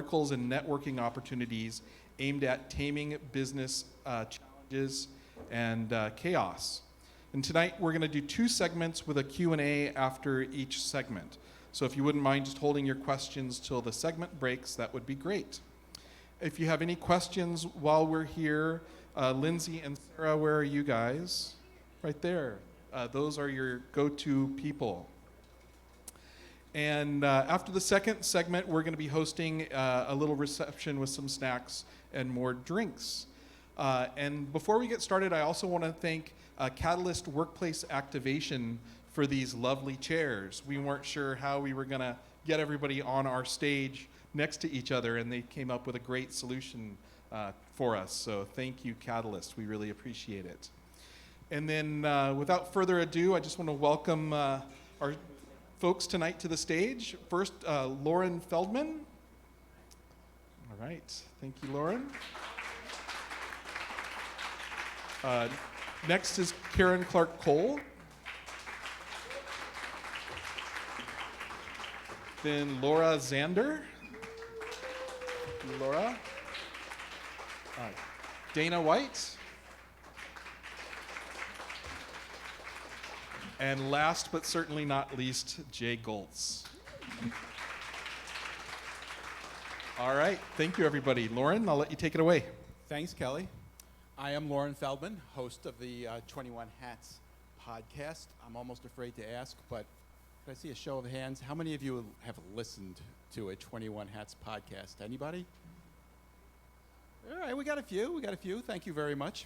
articles and networking opportunities aimed at taming business challenges and chaos. And tonight we're going to do 2 segments with a Q&A after each segment. So if you wouldn't mind just holding your questions till the segment breaks, that would be great. If you have any questions while we're here, Lindsay and Sarah, where are you guys? Right there. Those are your go-to people. And after the second segment, we're going to be hosting a little reception with some snacks and more drinks. And before we get started, I also want to thank Catalyst Workplace Activation for these lovely chairs. We weren't sure how we were going to get everybody on our stage next to each other, and they came up with a great solution for us. So thank you, Catalyst. We really appreciate it. And then without further ado, I just want to welcome our folks tonight to the stage. First, Loren Feldman. All right. Thank you, Loren. Next is Karen Clark-Cole. Then Laura Zander. Laura. Dana White. And last but certainly not least, Jay Goltz. All right. Thank you, everybody. Loren, I'll let you take it away. Thanks, Kelly. I am Loren Feldman, host of the 21 Hats podcast. I'm almost afraid to ask, but can I see a show of hands? How many of you have listened to a 21 Hats podcast? Anybody? All right, we got a few. Thank you very much.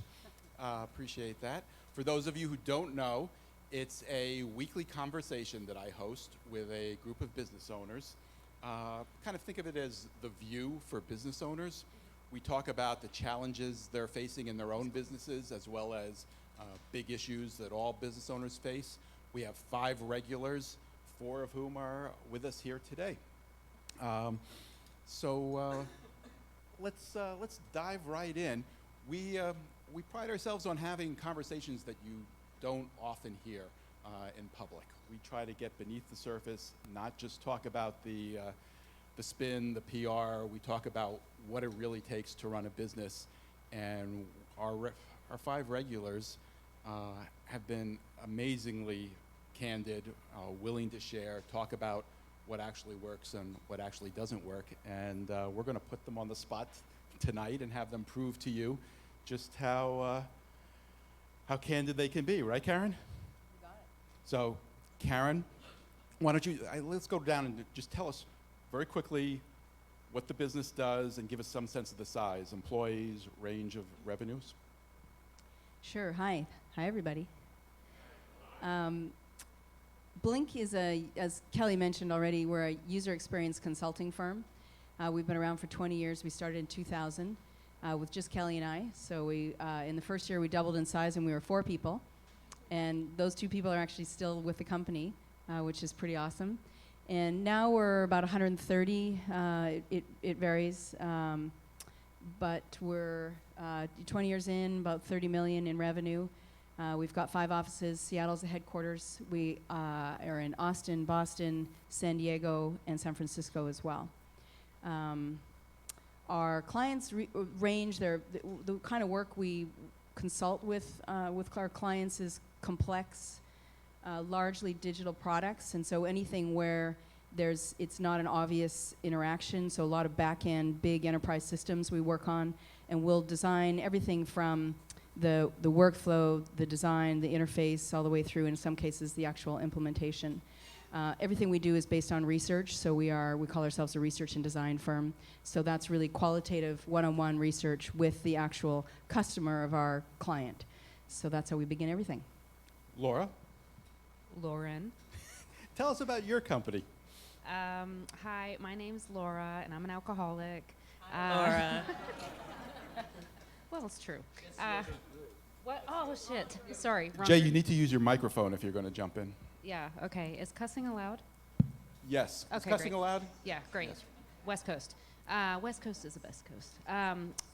Appreciate that. For those of you who don't know, it's a weekly conversation that I host with a group of business owners. Kind of think of it as the View for business owners. We talk about the challenges they're facing in their own businesses, as well as big issues that all business owners face. We have 5 regulars, 4 of whom are with us here today. Let's dive right in. We pride ourselves on having conversations that you don't often hear in public. We try to get beneath the surface, not just talk about the spin, the PR. We talk about what it really takes to run a business, and our 5 regulars have been amazingly candid, willing to share, talk about what actually works and what actually doesn't work, and we're going to put them on the spot tonight and have them prove to you just how candid they can be, right, Karen? You got it. So, Karen, why don't you let's go down and just tell us very quickly what the business does and give us some sense of the size, employees, range of revenues. Sure. Hi, everybody. Blink is as Kelly mentioned already, we're a user experience consulting firm. We've been around for 20 years. We started in 2000 with just Kelly and I. So we, in the first year, we doubled in size and we were 4 people. And those 2 people are actually still with the company, which is pretty awesome. And now we're about 130. It varies. But we're 20 years in, about 30 million in revenue. We've got 5 offices. Seattle's the headquarters. We are in Austin, Boston, San Diego, and San Francisco as well. Our clients range. The kind of work we consult with our clients is complex, largely digital products, and so anything where it's not an obvious interaction. So a lot of back-end, big enterprise systems we work on, and we'll design everything from the workflow, the design, the interface, all the way through, in some cases, the actual implementation. Everything we do is based on research, so we call ourselves a research and design firm. So that's really qualitative, one-on-one research with the actual customer of our client. So that's how we begin everything. Laura? Loren. Tell us about your company. Hi, my name's Laura, and I'm an alcoholic. Laura. Well, it's true. What? Oh, shit. Sorry. Wrong Jay, group. you need to use your microphone if you're going to jump in. Yeah, okay. Is cussing allowed? Yes. Is Okay, cussing great. allowed? Yeah, great. Yes. West Coast. West Coast is the best coast.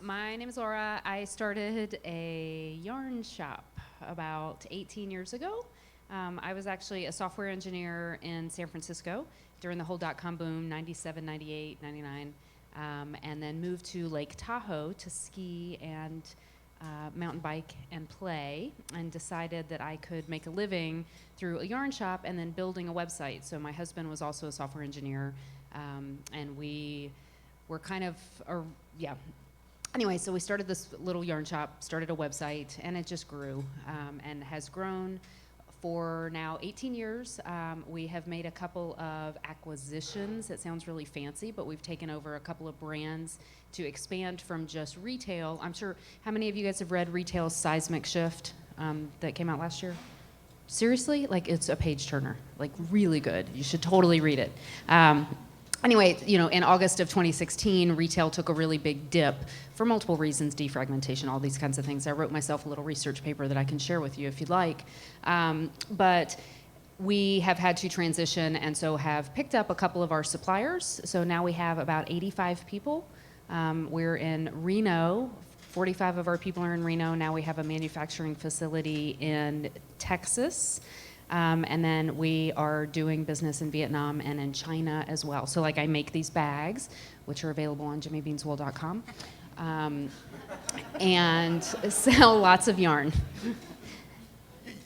My name is Laura. I started a yarn shop about 18 years ago. I was actually a software engineer in San Francisco during the whole dot-com boom, 97, 98, 99. and then moved to Lake Tahoe to ski and mountain bike and play, and decided that I could make a living through a yarn shop and then building a website. So my husband was also a software engineer, and we were kind of, Anyway, so we started this little yarn shop, started a website, and it just grew, and has grown for now 18 years. We have made a couple of acquisitions. It sounds really fancy, but we've taken over a couple of brands to expand from just retail. I'm sure, how many of you guys have read Retail's Seismic Shift that came out last year? Seriously? Like, it's a page turner, like really good. You should totally read it. Anyway, in August of 2016, retail took a really big dip for multiple reasons, defragmentation, all these kinds of things. I wrote myself a little research paper that I can share with you if you'd like. But we have had to transition, and so have picked up a couple of our suppliers. So now we have about 85 people. We're in Reno. 45 of our people are in Reno. Now we have a manufacturing facility in Texas. And then we are doing business in Vietnam and in China as well. So I make these bags, which are available on jimmybeanswool.com, and sell lots of yarn.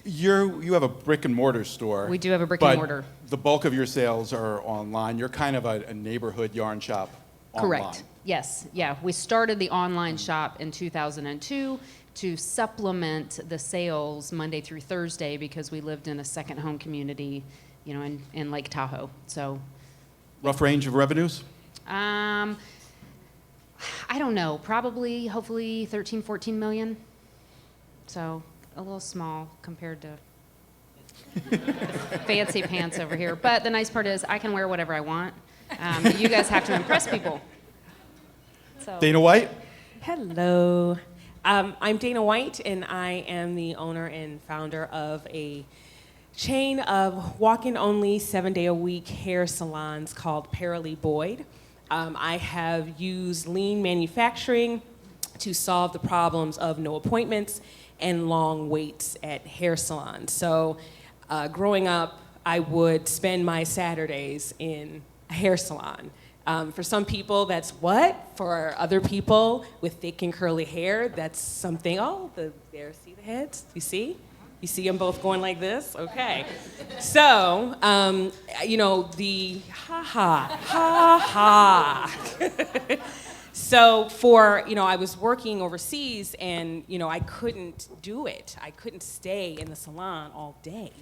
You have a brick and mortar store. We do have a brick and mortar. The bulk of your sales are online. You're kind of a neighborhood yarn shop online. Correct. Yes. Yeah. We started the online shop in 2002 to supplement the sales Monday through Thursday, because we lived in a second home community, in Lake Tahoe. So, rough range of revenues? I don't know. Probably, hopefully 13, 14 million. So a little small compared to fancy pants over here. But the nice part is I can wear whatever I want. You guys have to impress people. So. Dana White? Hello. I'm Dana White, and I am the owner and founder of a chain of walk-in-only, 7-day-a-week hair salons called Paralee Boyd. I have used lean manufacturing to solve the problems of no appointments and long waits at hair salons. So growing up, I would spend my Saturdays in a hair salon. For some people, that's what? For other people with thick and curly hair, that's something. There, see the heads? You see? You see them both going like this? Okay. So, the ha. So I was working overseas, and, I couldn't do it. I couldn't stay in the salon all day.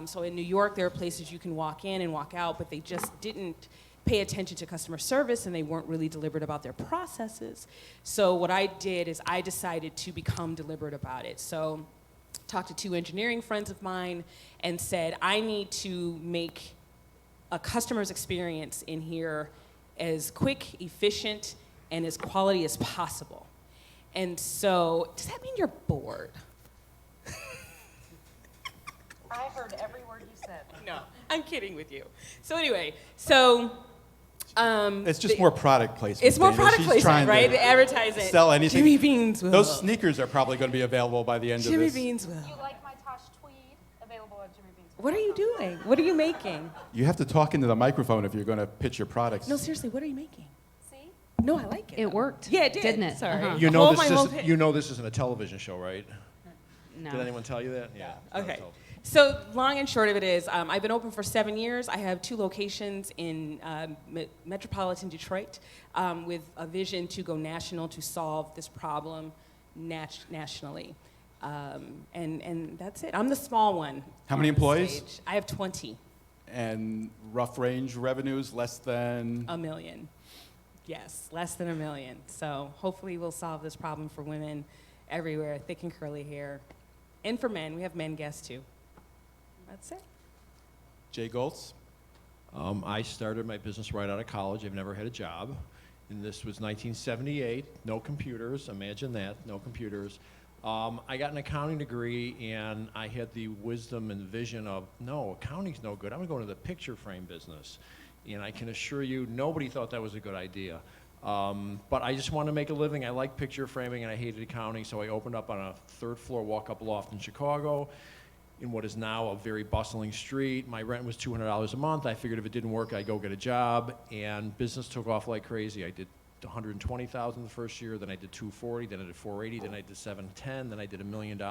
So in New York, there are places you can walk in and walk out, but they just didn't pay attention to customer service, and they weren't really deliberate about their processes. So what I did is I decided to become deliberate about it. So talked to 2 engineering friends of mine and said, I need to make a customer's experience in here as quick, efficient, and as quality as possible. And so, does that mean you're bored? I heard every word you said. No, I'm kidding with you. So anyway, It's just more product placement. It's more Dana. product She's placement, trying right? to The advertising. Sell anything. Jimmy Beans will. Those sneakers are probably going to be available by the end Jimmy of this. Beans will. You like my Tosh tweed? Available at Jimmy Beans. What are you doing? What are you making? You have to talk into the microphone if you're going to pitch your products. No, seriously, what are you making? See? No, I like it. It worked. Yeah, it did. Didn't it? Sorry. Uh-huh. You know, Hold my whole head. this isn't a television show, right? No. Did anyone tell you that? Yeah. it's not a Okay. television. So long and short of it is, I've been open for 7 years. I have 2 locations in metropolitan Detroit, with a vision to go national to solve this problem nationally. And that's it. I'm the small one. How many on the employees? stage. I have 20. And rough range revenues, less than? $1 million. Yes, less than $1 million. So hopefully we'll solve this problem for women everywhere, thick and curly hair. And for men, we have men guests too. That's it. Jay Goltz? I started my business right out of college. I've never had a job. And this was 1978. No computers. Imagine that. No computers. I got an accounting degree, and I had the wisdom and vision of, no, accounting's no good. I'm going to go into the picture frame business. And I can assure you, nobody thought that was a good idea. But I just wanted to make a living. I like picture framing, and I hated accounting, so I opened up on a 3rd floor walk-up loft in Chicago in what is now a very bustling street. My rent was $200 a month. I figured if it didn't work, I'd go get a job, and business took off like crazy. I did $120,000 the first year, then I did 240, then I did 480, then I did 710, then I did $1 million.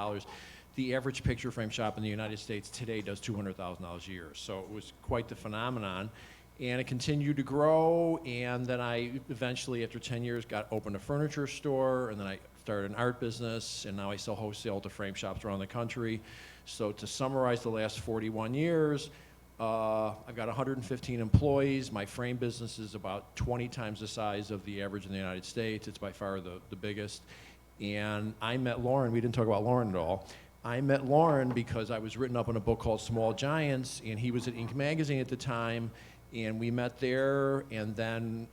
The average picture frame shop in the United States today does $200,000 a year. So it was quite the phenomenon. And it continued to grow, and then I eventually, after 10 years, opened a furniture store, and then I started an art business, and now I sell wholesale to frame shops around the country. So to summarize the last 41 years, I've got 115 employees. My frame business is about 20 times the size of the average in the United States. It's by far the biggest. And I met Loren. We didn't talk about Loren at all. I met Loren because I was written up in a book called Small Giants, and he was at Inc. magazine at the time, and we met there, and then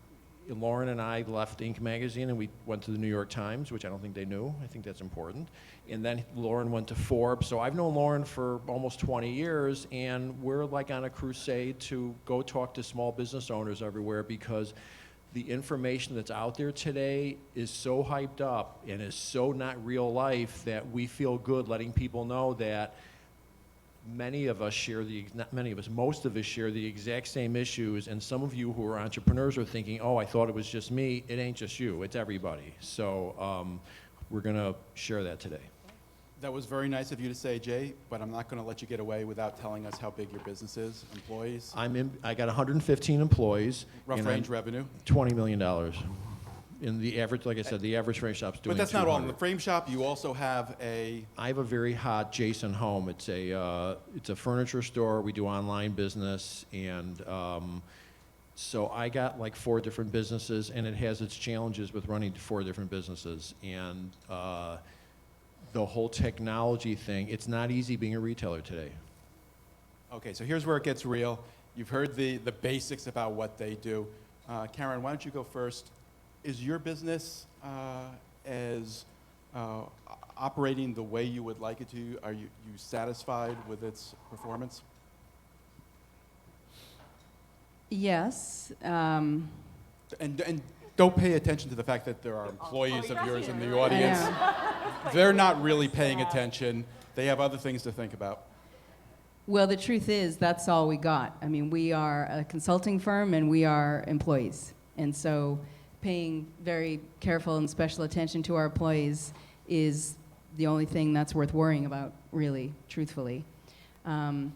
Loren and I left Inc. magazine and we went to the New York Times, which I don't think they knew. I think that's important. And then Loren went to Forbes. So I've known Loren for almost 20 years, and we're like on a crusade to go talk to small business owners everywhere, because the information that's out there today is so hyped up and is so not real life that we feel good letting people know that most of us share the exact same issues, and some of you who are entrepreneurs are thinking, oh, I thought it was just me. It ain't just you, it's everybody. So we're gonna share that today. That was very nice of you to say, Jay, but I'm not going to let you get away without telling us how big your business is, employees. I got 115 employees. Rough range revenue. $20 million. In the average, like I said, the average frame shop's doing But that's not all. In 200. the frame shop, you also have a... I have a very hot Jason home. It's a furniture store. We do online business, and so I got like 4 different businesses, and it has its challenges with running 4 different businesses. And the whole technology thing, it's not easy being a retailer today. Okay, so here's where it gets real. You've heard the basics about what they do. Karen, why don't you go first? Is your business operating the way you would like it to? Are you satisfied with its performance? Yes. And don't pay attention to the fact that there are employees of yours in the audience. They're not really paying attention. They have other things to think about. Well, the truth is, that's all we got. I mean, we are a consulting firm and we are employees. And so paying very careful and special attention to our employees is the only thing that's worth worrying about, really, truthfully. And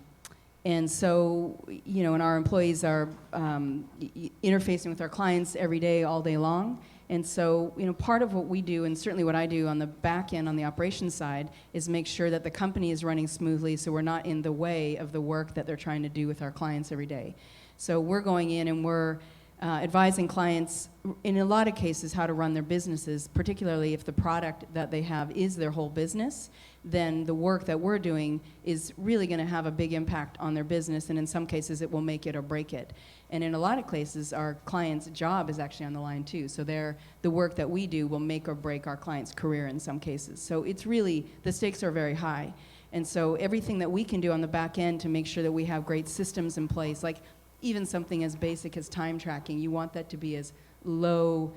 so, and our employees are interfacing with our clients every day, all day long. And so, part of what we do, and certainly what I do on the back end, on the operations side, is make sure that the company is running smoothly so we're not in the way of the work that they're trying to do with our clients every day. So we're going in and we're advising clients, in a lot of cases, how to run their businesses, particularly if the product that they have is their whole business. Then the work that we're doing is really going to have a big impact on their business, and in some cases it will make it or break it. And in a lot of cases, our client's job is actually on the line too. So the work that we do will make or break our client's career in some cases. So it's really, the stakes are very high. And so everything that we can do on the back end to make sure that we have great systems in place, like even something as basic as time tracking, you want that to be as low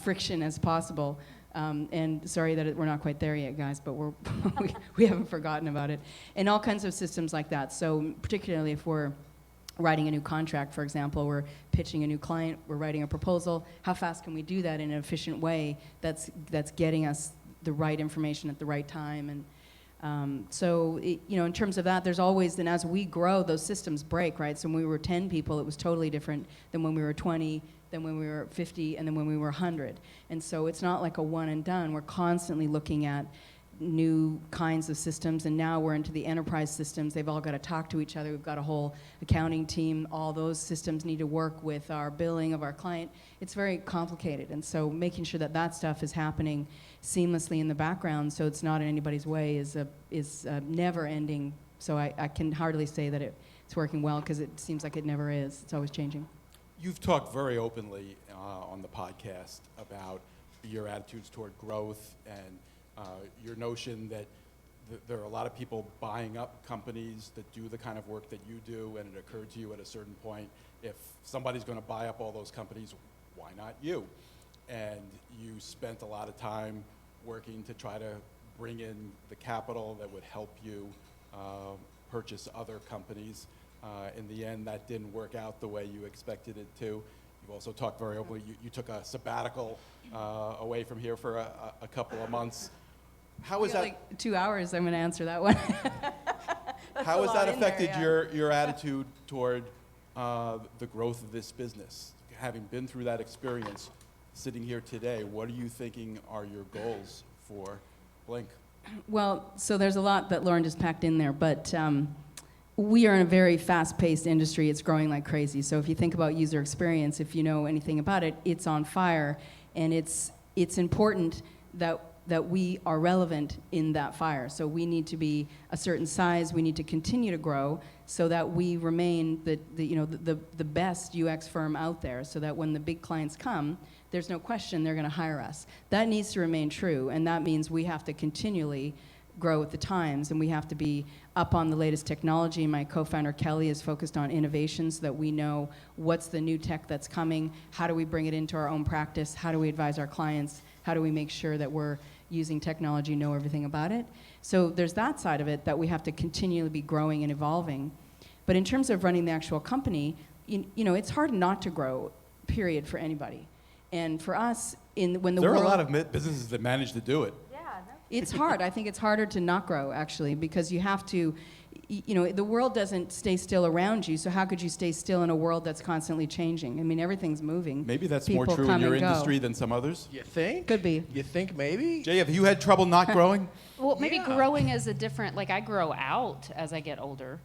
friction as possible. And sorry that we're not quite there yet, guys, but we haven't forgotten about it. And all kinds of systems like that. So particularly if we're writing a new contract, for example, we're pitching a new client, we're writing a proposal, how fast can we do that in an efficient way that's getting us the right information at the right time? And so, in terms of that, there's always, and as we grow, those systems break, right? So when we were 10 people, it was totally different than when we were 20, than when we were 50, and then when we were 100. And so it's not like a one and done. We're constantly looking at new kinds of systems, and now we're into the enterprise systems. They've all got to talk to each other. We've got a whole accounting team. All those systems need to work with our billing of our client. It's very complicated, and so making sure that that stuff is happening seamlessly in the background so it's not in anybody's way is never ending. So I can hardly say that it's working well, because it seems like it never is. It's always changing. You've talked very openly on the podcast about your attitudes toward growth and your notion that there are a lot of people buying up companies that do the kind of work that you do, and it occurred to you at a certain point, if somebody's going to buy up all those companies, why not you? And you spent a lot of time working to try to bring in the capital that would help you purchase other companies. In the end, that didn't work out the way you expected it to. You've also talked very openly. You took a sabbatical away from here for a couple of months. How We is got that? like 2 hours. I'm going to answer that one. How has that lot in there, affected yeah. your attitude toward the growth of this business? Having been through that experience, sitting here today, what are you thinking are your goals for Blink? Well, so there's a lot that Loren just packed in there, but we are in a very fast-paced industry. It's growing like crazy. So if you think about user experience, if you know anything about it, it's on fire, and it's important that we are relevant in that fire. So we need to be a certain size. We need to continue to grow so that we remain the best UX firm out there, so that when the big clients come, there's no question they're going to hire us. That needs to remain true, and that means we have to continually grow with the times, and we have to be up on the latest technology. My co-founder Kelly is focused on innovation so that we know what's the new tech that's coming, how do we bring it into our own practice, how do we advise our clients, how do we make sure that we're using technology, know everything about it. So there's that side of it that we have to continually be growing and evolving. But in terms of running the actual company, you know, it's hard not to grow, period, for anybody. And for us, when the There are world... a lot of businesses that manage to do it. It's hard. I think it's harder to not grow, actually, because you have to, you know, the world doesn't stay still around you, so how could you stay still in a world that's constantly changing? I mean, everything's moving. Maybe that's People more true in come your and go. industry than some others. You think? Could be. You think maybe? Jay, have you had trouble not growing? Well, maybe Yeah. growing is a different, like I grow out as I get older,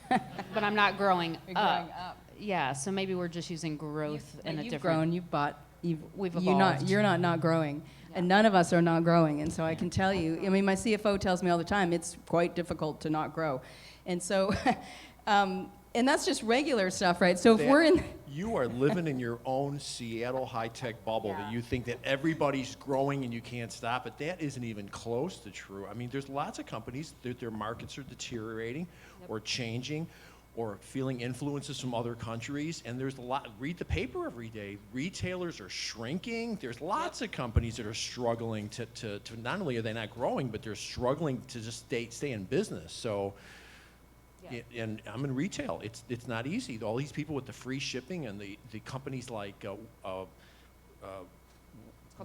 but I'm not growing up. Yeah, so maybe we're just using growth in a You've different... grown, you've bought, We've you're evolved. not growing. And none of us are not growing. And so I can tell you, I mean, my CFO tells me all the time, it's quite difficult to not grow. And so, and that's just regular stuff, right? So if we're in... You are living in your own Seattle high-tech bubble that you think that everybody's growing and you can't stop it. That isn't even close to true. I mean, there's lots of companies that their markets are deteriorating or changing or feeling influences from other countries, and there's a lot. Read the paper every day. Retailers are shrinking. There's lots of companies that are struggling to not only are they not growing, but they're struggling to just stay in business. So, and I'm in retail. It's not easy. All these people with the free shipping and the companies like It's called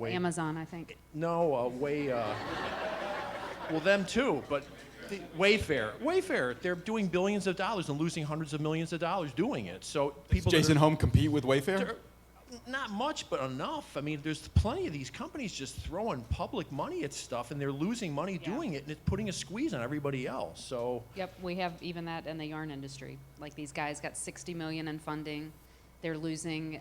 Amazon, I think. well, them too, but Wayfair, they're doing billions of dollars and losing hundreds of millions of dollars doing it. So people Does Jason Home compete with Wayfair? they're- not much, but enough. I mean, there's plenty of these companies just throwing public money at stuff, and they're losing money doing it, and it's putting a squeeze on everybody else. So Yep, we have even that in the yarn industry. Like these guys got 60 million in funding. They're losing,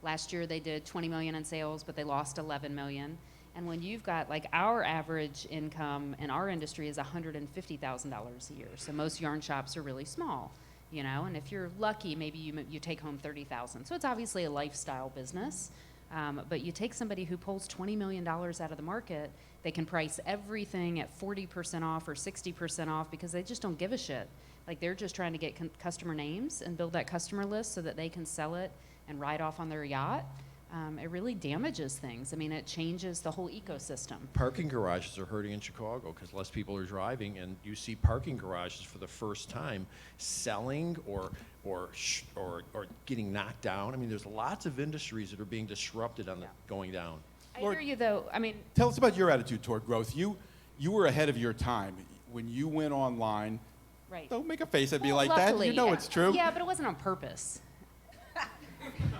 last year they did 20 million in sales, but they lost 11 million. And when you've got, like, our average income in our industry is $150,000 a year. So most yarn shops are really small, you know, and if you're lucky, maybe you take home 30,000. So it's obviously a lifestyle business. But you take somebody who pulls $20 million out of the market, they can price everything at 40% off or 60% off because they just don't give a shit. Like, they're just trying to get customer names and build that customer list so that they can sell it and ride off on their yacht. It really damages things. I mean, it changes the whole ecosystem. parking garages are hurting in Chicago because less people are driving, and you see parking garages for the first time selling or getting knocked down. I mean, there's lots of industries that are being disrupted on the going down. I Lord- hear you, though. I mean, Tell us about your attitude toward growth. You were ahead of your time. When you went online, right. don't make a face at me Well, like that. luckily, You know it's true. Yeah, but it wasn't on purpose.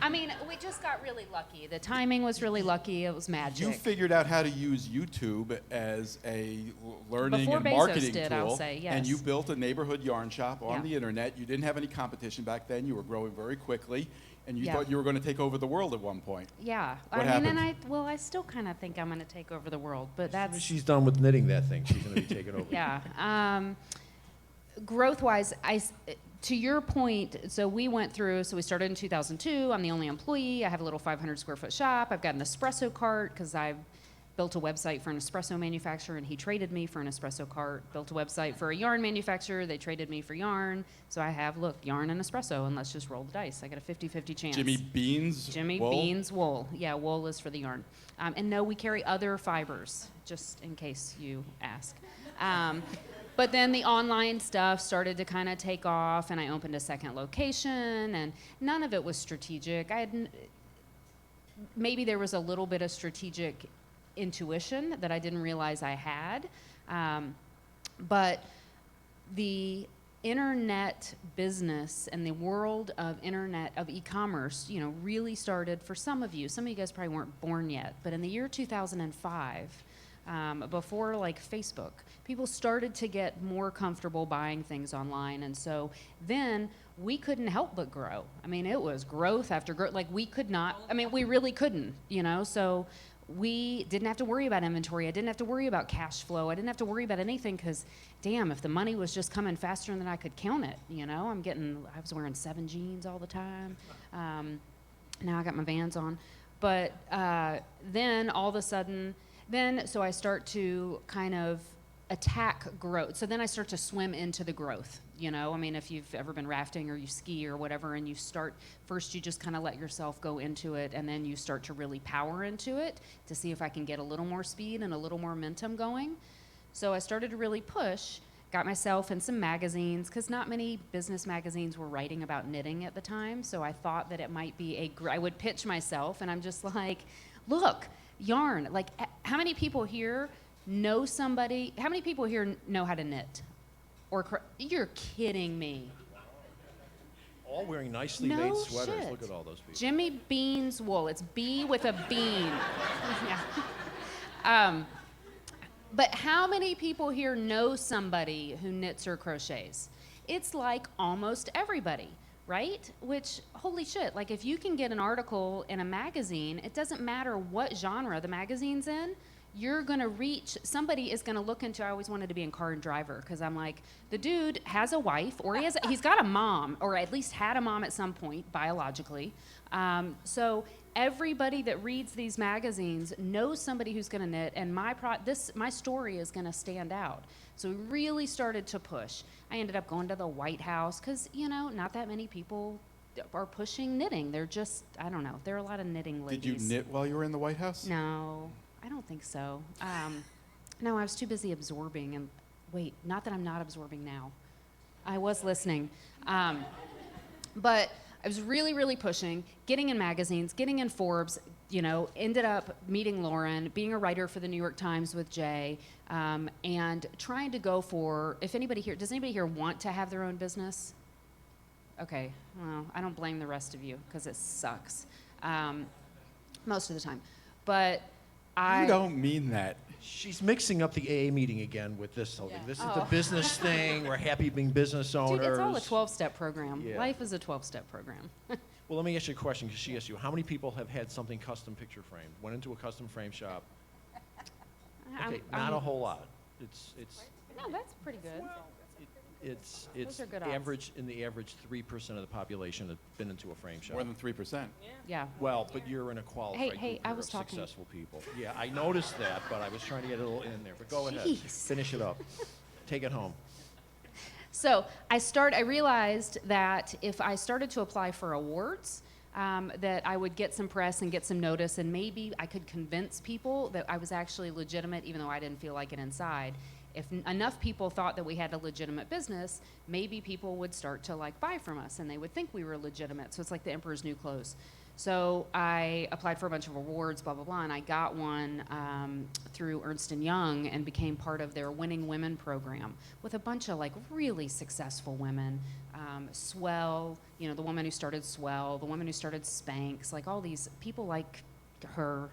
I mean, we just got really lucky. The timing was really lucky. It was magic. You figured out how to use YouTube as a learning Before and Bezos marketing did, tool. I'll say, And yes. you built a neighborhood yarn shop on Yeah. the internet. You didn't have any competition back then. You were growing very quickly. And you Yeah. thought you were going to take over the world at one point. Yeah. What I mean, happened? and I still kind of think I'm going to take over the world, but that's... She's done with knitting that thing. She's going to be taking over. Yeah. Growth-wise, to your point, so we went through, so we started in 2002. I'm the only employee. I have a little 500 square foot shop. I've got an espresso cart because I built a website for an espresso manufacturer and he traded me for an espresso cart. Built a website for a yarn manufacturer. They traded me for yarn. So I have, look, yarn and espresso, and let's just roll the dice. I got a 50-50 chance. Jimmy Beans. Jimmy wool? Beans wool. Yeah, wool is for the yarn. And no, we carry other fibers, just in case you ask. But then the online stuff started to kind of take off, and I opened a second location, and none of it was strategic. Maybe there was a little bit of strategic intuition that I didn't realize I had. But the internet business and the world of e-commerce, really started for some of you. Some of you guys probably weren't born yet, but in the year 2005, before like Facebook, people started to get more comfortable buying things online. And so then we couldn't help but grow. I mean, it was growth after growth. Like we really couldn't, so we didn't have to worry about inventory. I didn't have to worry about cash flow. I didn't have to worry about anything because, damn, if the money was just coming faster than I could count it, I was wearing 7 jeans all the time. Now I got my Vans on. But then all of a sudden, so I start to kind of attack growth. So then I start to swim into the growth. If you've ever been rafting or you ski or whatever, and you just kind of let yourself go into it, and then you start to really power into it to see if I can get a little more speed and a little more momentum going. So I started to really push, got myself in some magazines, because not many business magazines were writing about knitting at the time. So I thought that it might be I would pitch myself, and I'm just like, look, yarn. Like, how many people here know somebody? How many people here know how to knit? You're kidding me. All wearing nicely No made sweaters. shit. Look at all those people. Jimmy Bean's wool. It's bee with a bean. Yeah. But how many people here know somebody who knits or crochets? It's like almost everybody, right? Which, holy shit, like if you can get an article in a magazine, it doesn't matter what genre the magazine's in, you're going to reach, somebody is going to look into, I always wanted to be in Car and Driver, because I'm like, the dude has a wife, or he's got a mom, or at least had a mom at some point, biologically. So everybody that reads these magazines knows somebody who's going to knit, and my story is going to stand out. So we really started to push. I ended up going to the White House, because, not that many people are pushing knitting. They're just, I don't know, there are a lot of knitting ladies. Did you knit while you were in the White House? No. I don't think so. No, I was too busy absorbing. And wait, not that I'm not absorbing now. I was listening. But I was really, really pushing, getting in magazines, getting in Forbes, ended up meeting Loren, being a writer for the New York Times with Jay, and trying to go for, does anybody here want to have their own business? Okay, well, I don't blame the rest of you because it sucks most of the time. But You don't mean that. She's mixing up the AA meeting again with this whole thing. This is the business thing. We're happy being business owners. Dude, it's all a 12-step program. Yeah. Life is a 12-step program. Well, let me ask you a question, because she asked you, how many people have had something custom picture framed? Went into a custom frame shop? Okay, not a whole lot. It's No, that's pretty good. it's Those are good odds. average, in the average 3% of the population have been into a frame shop. More than 3%. Yeah. Well, but you're in a qualified Hey, group I here was of talking. successful people. Yeah, I noticed that, but I was trying to get a little in there. But go ahead, Jeez. finish it up. Take it home. So I realized that if I started to apply for awards, that I would get some press and get some notice, and maybe I could convince people that I was actually legitimate, even though I didn't feel like it inside. If enough people thought that we had a legitimate business, maybe people would start to buy from us, and they would think we were legitimate. So it's like the emperor's new clothes. So I applied for a bunch of awards, blah, blah, blah, and I got one through Ernst & Young and became part of their Winning Women program with a bunch of really successful women. Swell, the woman who started Swell, the woman who started Spanx, all these people like her.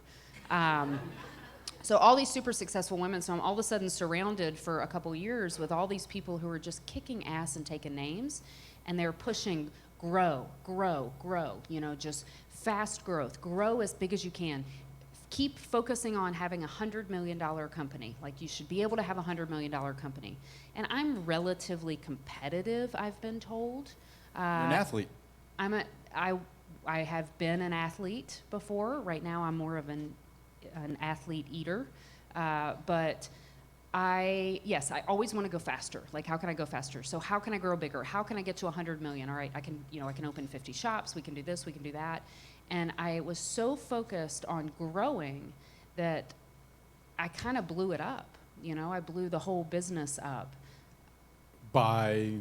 So all these super successful women, so I'm all of a sudden surrounded for a couple years with all these people who are just kicking ass and taking names, and they're pushing grow, just fast growth, grow as big as you can. Keep focusing on having a $100 million company. You should be able to have a $100 million company. And I'm relatively competitive, I've been told. You're an athlete. I have been an athlete before. Right now I'm more of an athlete eater, but I always want to go faster. How can I go faster? So how can I grow bigger? How can I get to 100 million? All right, I can open 50 shops. We can do this. We can do that. And I was so focused on growing that I kind of blew it up. I blew the whole business up. By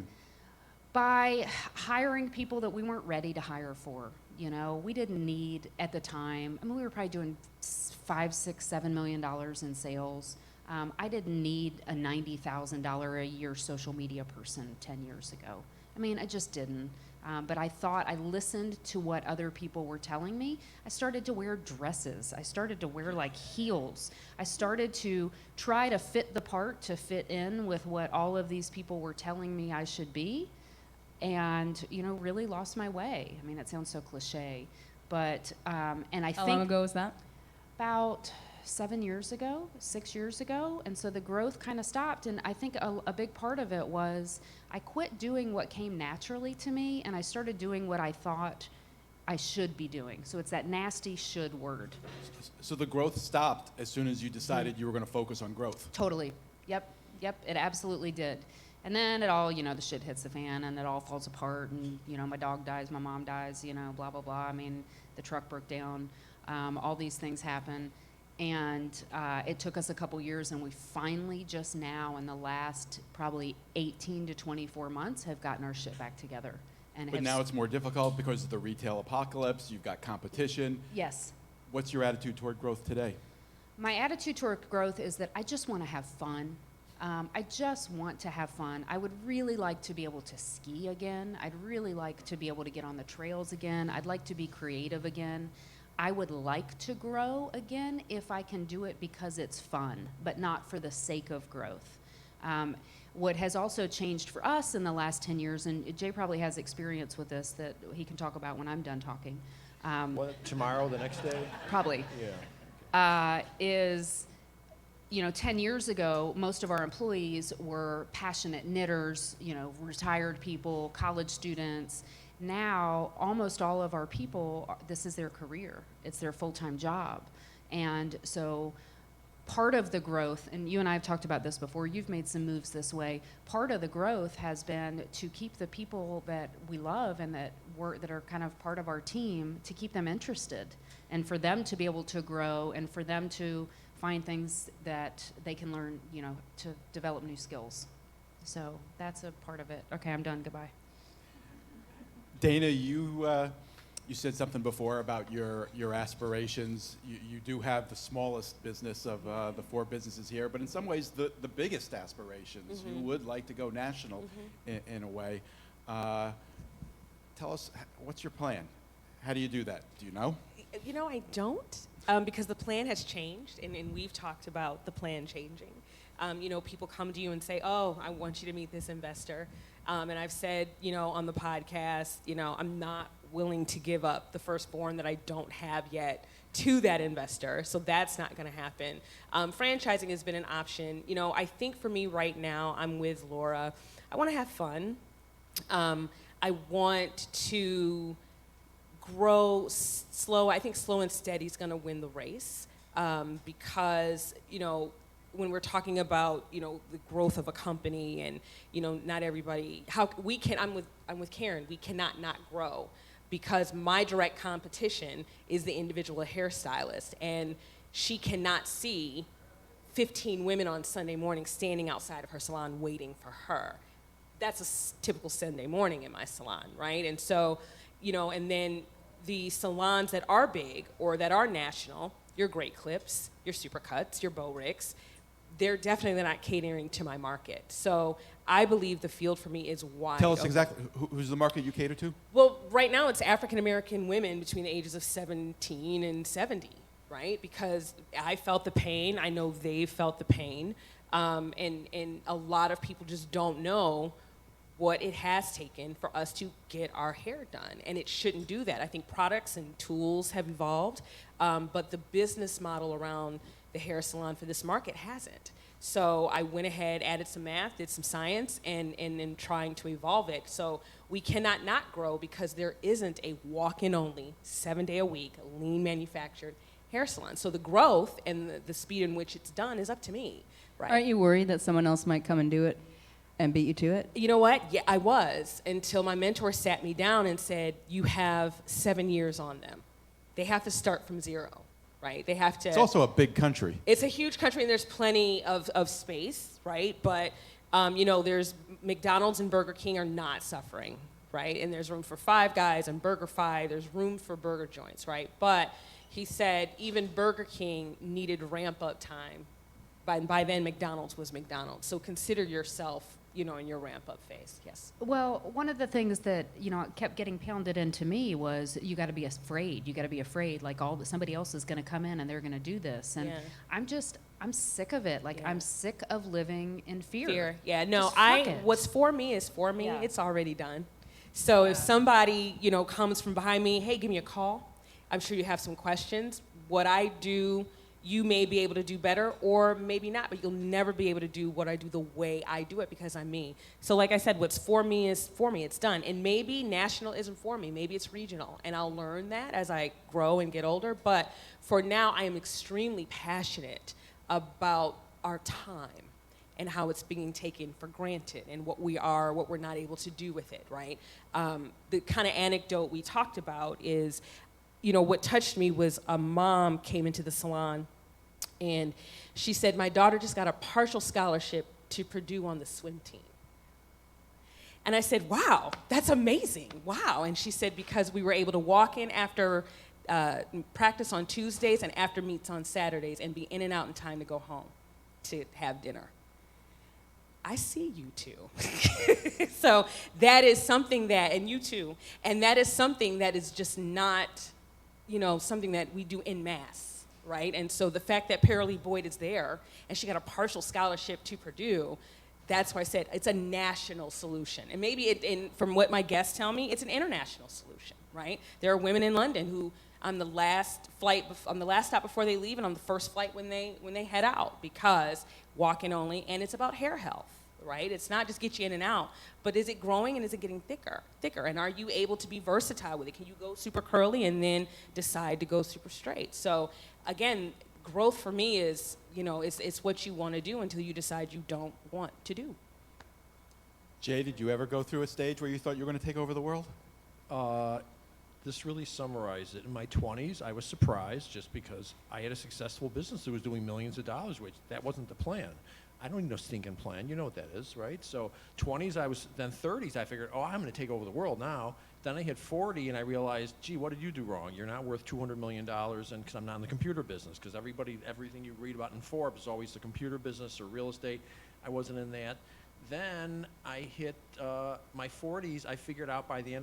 hiring people that we weren't ready to hire for. You know, we didn't need at the time. I mean, we were probably doing $5, $6, $7 million in sales. I didn't need a $90,000 a year social media person 10 years ago. I mean, I just didn't. But I thought I listened to what other people were telling me. I started to wear dresses. I started to wear like heels. I started to try to fit the part, to fit in with what all of these people were telling me I should be. And, you know, really lost my way. I mean, it sounds so cliche, but, and I think. How long ago was that? About 6 years ago. And so the growth kind of stopped. And I think a big part of it was I quit doing what came naturally to me and I started doing what I thought I should be doing. So it's that nasty should word. So the growth stopped as soon as you decided you were going to focus on growth. Totally. Yep, it absolutely did. And then it all, you know, the shit hits the fan and it all falls apart and, you know, my dog dies, my mom dies, you know, blah, blah, blah. I mean, the truck broke down, all these things happen. And it took us a couple years and we finally just now in the last probably 18 to 24 months have gotten our shit back together. But now it's more difficult because of the retail apocalypse, you've got competition. Yes. What's your attitude toward growth today? My attitude toward growth is that I just want to have fun. I just want to have fun. I would really like to be able to ski again. I'd really like to be able to get on the trails again. I'd like to be creative again. I would like to grow again if I can do it because it's fun, but not for the sake of growth. What has also changed for us in the last 10 years, and Jay probably has experience with this that he can talk about when I'm done talking. Tomorrow, the next day? Probably. Yeah. Is, you know, 10 years ago, most of our employees were passionate knitters, you know, retired people, college students. Now, almost all of our people, this is their career. It's their full-time job. And so part of the growth, and you and I have talked about this before, you've made some moves this way. Part of the growth has been to keep the people that we love and that are kind of part of our team, to keep them interested and for them to be able to grow and for them to find things that they can learn, you know, to develop new skills. So that's a part of it. Okay, I'm done. Goodbye. Dana, you said something before about your aspirations. You do have the smallest business of the 4 businesses here, but in some ways the biggest aspirations. Mm-hmm. You would like to go national in a way. Tell us, what's your plan? How do you do that? Do you know? You know, I don't, because the plan has changed, and we've talked about the plan changing. You know, people come to you and say, oh, I want you to meet this investor. And I've said, you know, on the podcast, you know, I'm not willing to give up the firstborn that I don't have yet to that investor. So that's not going to happen. Franchising has been an option. You know, I think for me right now, I'm with Laura. I want to have fun. I want to grow slow. I think slow and steady is going to win the race because, you know, when we're talking about, you know, the growth of a company and, you know, not everybody, I'm with Karen, we cannot not grow because my direct competition is the individual hairstylist and she cannot see 15 women on Sunday morning standing outside of her salon waiting for her. That's a typical Sunday morning in my salon, right? And so, you know, and then the salons that are big or that are national, your Great Clips, your Supercuts, your Bow Ricks, they're definitely not catering to my market. So I believe the field for me is wide. Tell us exactly, who's the market you cater to? Well, right now it's African-American women between the ages of 17 and 70, right? Because I felt the pain, I know they felt the pain, and a lot of people just don't know what it has taken for us to get our hair done. And it shouldn't do that. I think products and tools have evolved, but the business model around the hair salon for this market hasn't. So I went ahead, added some math, did some science, and trying to evolve it. So we cannot not grow because there isn't a walk-in only, 7-day-a-week, lean manufactured hair salon. So the growth and the speed in which it's done is up to me, right? Aren't you worried that someone else might come and do it and beat you to it? You know what? Yeah, I was, until my mentor sat me down and said, you have 7 years on them. They have to start from zero. Right? They have to. It's also a big country. It's a huge country, and there's plenty of space, right? But There's McDonald's and Burger King are not suffering, right? And there's room for Five Guys and Burger Fi. There's room for burger joints, right? But he said even Burger King needed ramp-up time. By then, McDonald's was McDonald's. So consider yourself, in your ramp-up phase. Yes. Well, one of the things that kept getting pounded into me was you got to be afraid. You got to be afraid, like somebody else is going to come in and they're going to do this. And Yeah. I'm sick of it. Like I'm sick of living in fear. Fear. Yeah. No. Just fuck it. What's for me is for me. Yeah. It's already done. So if somebody comes from behind me, hey, give me a call. I'm sure you have some questions. What I do, you may be able to do better or maybe not, but you'll never be able to do what I do the way I do it because I'm me. So like I said, what's for me is for me, it's done. And maybe national isn't for me, maybe it's regional. And I'll learn that as I grow and get older. But for now, I am extremely passionate about our time and how it's being taken for granted and what we're not able to do with it, right? The kind of anecdote we talked about is, what touched me was a mom came into the salon and she said, my daughter just got a partial scholarship to Purdue on the swim team. And I said, wow, that's amazing, wow. And she said, because we were able to walk in after practice on Tuesdays and after meets on Saturdays and be in and out in time to go home to have dinner. I see you too. So that is something and you too, and that is something that is just not, something that we do en masse, right? And so the fact that Paralee Boyd is there and she got a partial scholarship to Purdue, that's why I said it's a national solution. And maybe from what my guests tell me, it's an international solution, right? There are women in London who on the last stop before they leave and on the first flight when they head out because walk-in only, and it's about hair health, right? It's not just get you in and out, but is it growing and is it getting thicker? And are you able to be versatile with it? Can you go super curly and then decide to go super straight? So again, growth for me is, it's what you want to do until you decide you don't want to do. Jay, did you ever go through a stage where you thought you were going to take over the world? This really summarized it. In my 20s, I was surprised just because I had a successful business that was doing millions of dollars, which that wasn't the plan. I don't need no stinking plan. You know what that is, right? So 20s, then 30s, I figured, I'm going to take over the world now. Then I hit 40 and I realized, gee, what did you do wrong? You're not worth $200 million, and because I'm not in the computer business, because everything you read about in Forbes is always the computer business or real estate. I wasn't in that. Then I hit my 40s. I figured out by the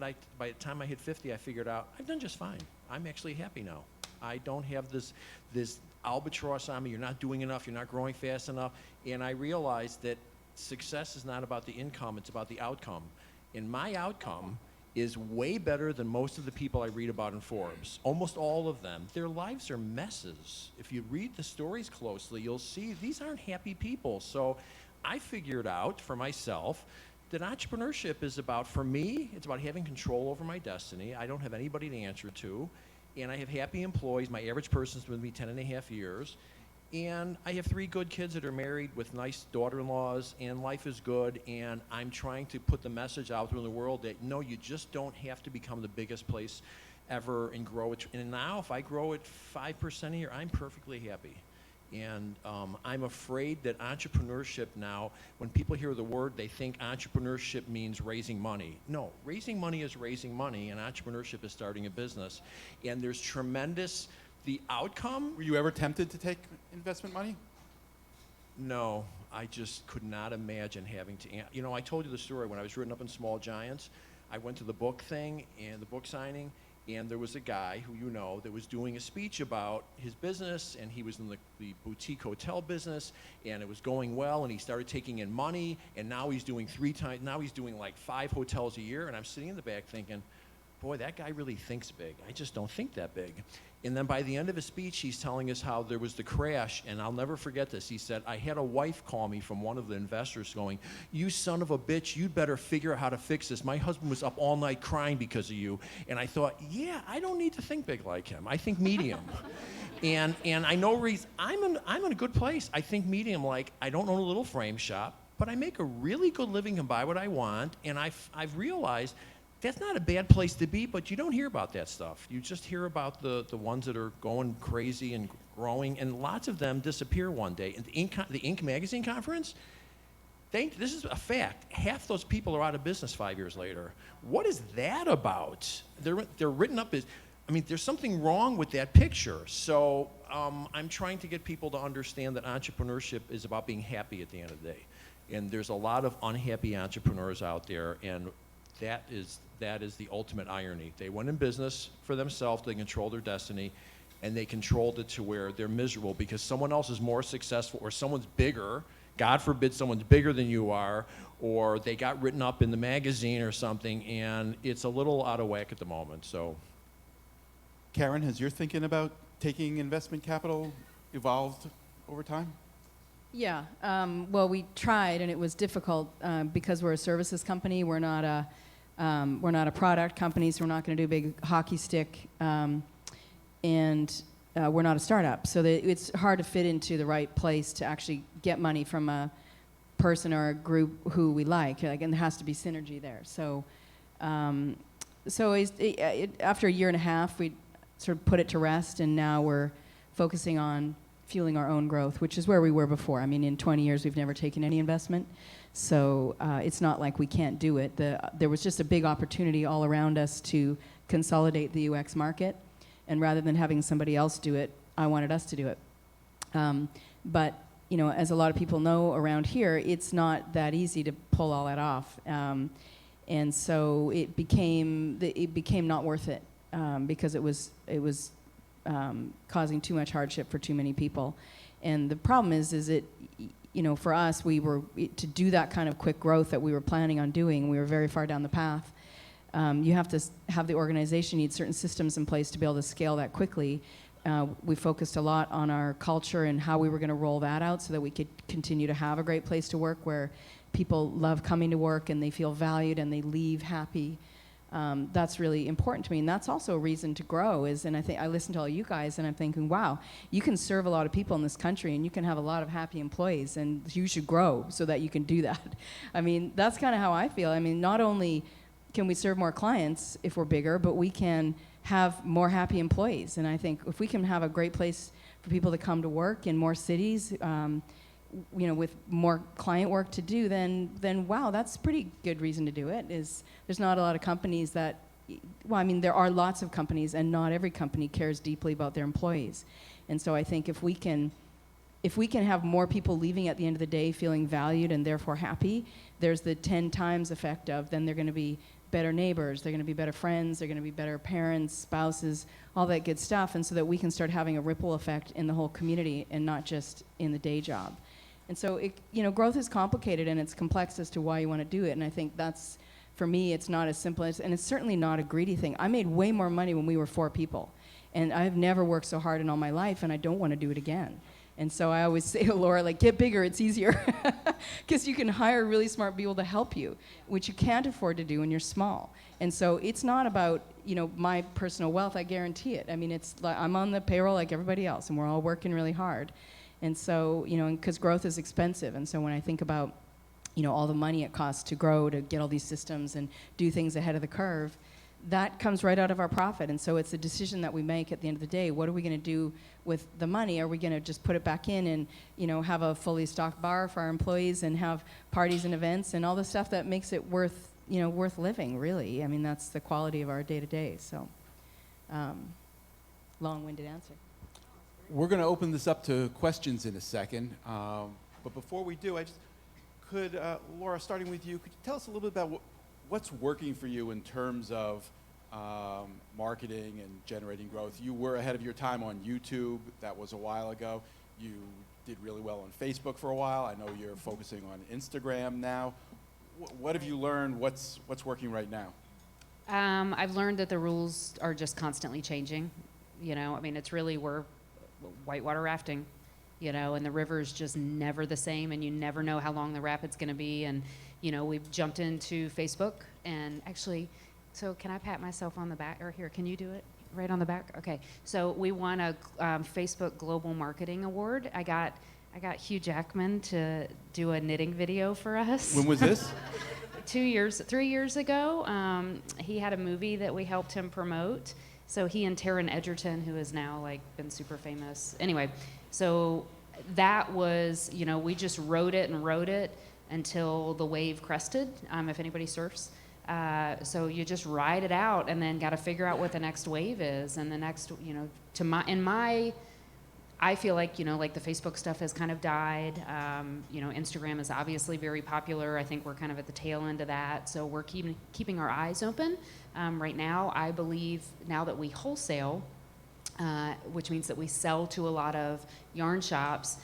time I hit 50, I figured out I've done just fine. I'm actually happy now. I don't have this albatross on me. You're not doing enough. You're not growing fast enough. And I realized that success is not about the income. It's about the outcome. And my outcome is way better than most of the people I read about in Forbes. Almost all of them. Their lives are messes. If you read the stories closely, you'll see these aren't happy people. So I figured out for myself that entrepreneurship is about, for me, it's about having control over my destiny. I don't have anybody to answer to, and I have happy employees. My average person's been with me 10 and a half years, and I have 3 good kids that are married with nice daughter-in-laws, and life is good, and I'm trying to put the message out there in the world that, no, you just don't have to become the biggest place ever and grow it. And now, if I grow it 5% a year, I'm perfectly happy. And I'm afraid that entrepreneurship now, when people hear the word, they think entrepreneurship means raising money. No, raising money is raising money, and entrepreneurship is starting a business. And there's the outcome. Were you ever tempted to take investment money? No, I just could not imagine having to. I told you the story when I was written up in Small Giants. I went to the book thing and the book signing, and there was a guy who that was doing a speech about his business, and he was in the boutique hotel business, and it was going well, and he started taking in money, and now he's doing like 5 hotels a year, and I'm sitting in the back thinking, boy, that guy really thinks big. I just don't think that big. And then by the end of his speech, he's telling us how there was the crash, and I'll never forget this. He said, I had a wife call me from one of the investors going, you son of a bitch, you'd better figure out how to fix this. My husband was up all night crying because of you. And I thought, yeah, I don't need to think big like him. I think medium. and I know I'm in a good place. I think medium, like I don't own a little frame shop, but I make a really good living and buy what I want. And I've realized that's not a bad place to be, but you don't hear about that stuff. You just hear about the ones that are going crazy and growing, and lots of them disappear one day. And the Inc. magazine conference, This is a fact. Half those people are out of business 5 years later. What is that about? They're written up as, I mean, there's something wrong with that picture. So I'm trying to get people to understand that entrepreneurship is about being happy at the end of the day. And there's a lot of unhappy entrepreneurs out there, and that is the ultimate irony. They went in business for themselves, they control their destiny, and they controlled it to where they're miserable because someone else is more successful, or someone's bigger. God forbid someone's bigger than you are, or they got written up in the magazine or something, and it's a little out of whack at the moment. So, Karen, has your thinking about taking investment capital evolved over time? Yeah. Well, we tried, and it was difficult because we're a services company. We're not a product company, so we're not going to do a big hockey stick, and we're not a startup. So it's hard to fit into the right place to actually get money from a person or a group who we like. And there has to be synergy there. So, after a year and a half, we sort of put it to rest, and now we're focusing on fueling our own growth, which is where we were before. I mean, in 20 years, we've never taken any investment. So it's not like we can't do it. There was just a big opportunity all around us to consolidate the UX market. And rather than having somebody else do it, I wanted us to do it. But, you know, as a lot of people know around here, it's not that easy to pull all that off. And so it became not worth it because it was causing too much hardship for too many people. And the problem is it, you know, for us, to do that kind of quick growth that we were planning on doing, we were very far down the path. You have to have the organization, you need certain systems in place to be able to scale that quickly. We focused a lot on our culture and how we were going to roll that out so that we could continue to have a great place to work where people love coming to work and they feel valued and they leave happy. That's really important to me, and that's also a reason to grow. And I think I listen to all you guys, and I'm thinking, wow, you can serve a lot of people in this country, and you can have a lot of happy employees, and you should grow so that you can do that. I mean, that's kind of how I feel. I mean, not only can we serve more clients if we're bigger, but we can have more happy employees. And I think if we can have a great place for people to come to work in more cities, you know, with more client work to do, then wow, that's a pretty good reason to do it. There's not a lot of companies that, well, I mean, there are lots of companies, and not every company cares deeply about their employees. And so I think if we can have more people leaving at the end of the day feeling valued and therefore happy, there's the 10 times effect of then they're going to be better neighbors, they're going to be better friends, they're going to be better parents, spouses, all that good stuff, and so that we can start having a ripple effect in the whole community and not just in the day job. And so, you know, growth is complicated and it's complex as to why you want to do it. And I think that's, for me, it's not as simple as, and it's certainly not a greedy thing. I made way more money when we were 4 people. And I've never worked so hard in all my life, and I don't want to do it again. And so I always say to Laura, like, get bigger, it's easier. Because you can hire really smart people to help you, which you can't afford to do when you're small. And so it's not about, you know, my personal wealth, I guarantee it. I mean, it's like I'm on the payroll like everybody else, and we're all working really hard. And so, you know, because growth is expensive. And so when I think about, you know, all the money it costs to grow, to get all these systems and do things ahead of the curve, that comes right out of our profit. And so it's a decision that we make at the end of the day. What are we going to do with the money? Are we going to just put it back in and, you know, have a fully stocked bar for our employees and have parties and events and all the stuff that makes it worth living, really? I mean, that's the quality of our day-to-day. So, long-winded answer. We're going to open this up to questions in a second. But before we do, Laura, starting with you, could you tell us a little bit about what's working for you in terms of marketing and generating growth? You were ahead of your time on YouTube. That was a while ago. You did really well on Facebook for a while. I know you're focusing on Instagram now. What have you learned? What's working right now? I've learned that the rules are just constantly changing. You know, I mean, it's really, we're whitewater rafting, you know, and the river's just never the same, and you never know how long the rapid's going to be. And, you know, we've jumped into Facebook, and actually, so can I pat myself on the back? Or here, can you do it? Right on the back? Okay. So we won a Facebook Global Marketing Award. I got Hugh Jackman to do a knitting video for us. When was this? 3 years ago. He had a movie that we helped him promote. So he and Taron Egerton, who has now like been super famous. Anyway, so that was, you know, we just wrote it, until the wave crested, if anybody surfs. So you just ride it out and then got to figure out what the next wave is. And the next, I feel like, like the Facebook stuff has kind of died. Instagram is obviously very popular. I think we're kind of at the tail end of that. So we're keeping our eyes open. Right now, I believe now that we wholesale, which means that we sell to a lot of yarn shops,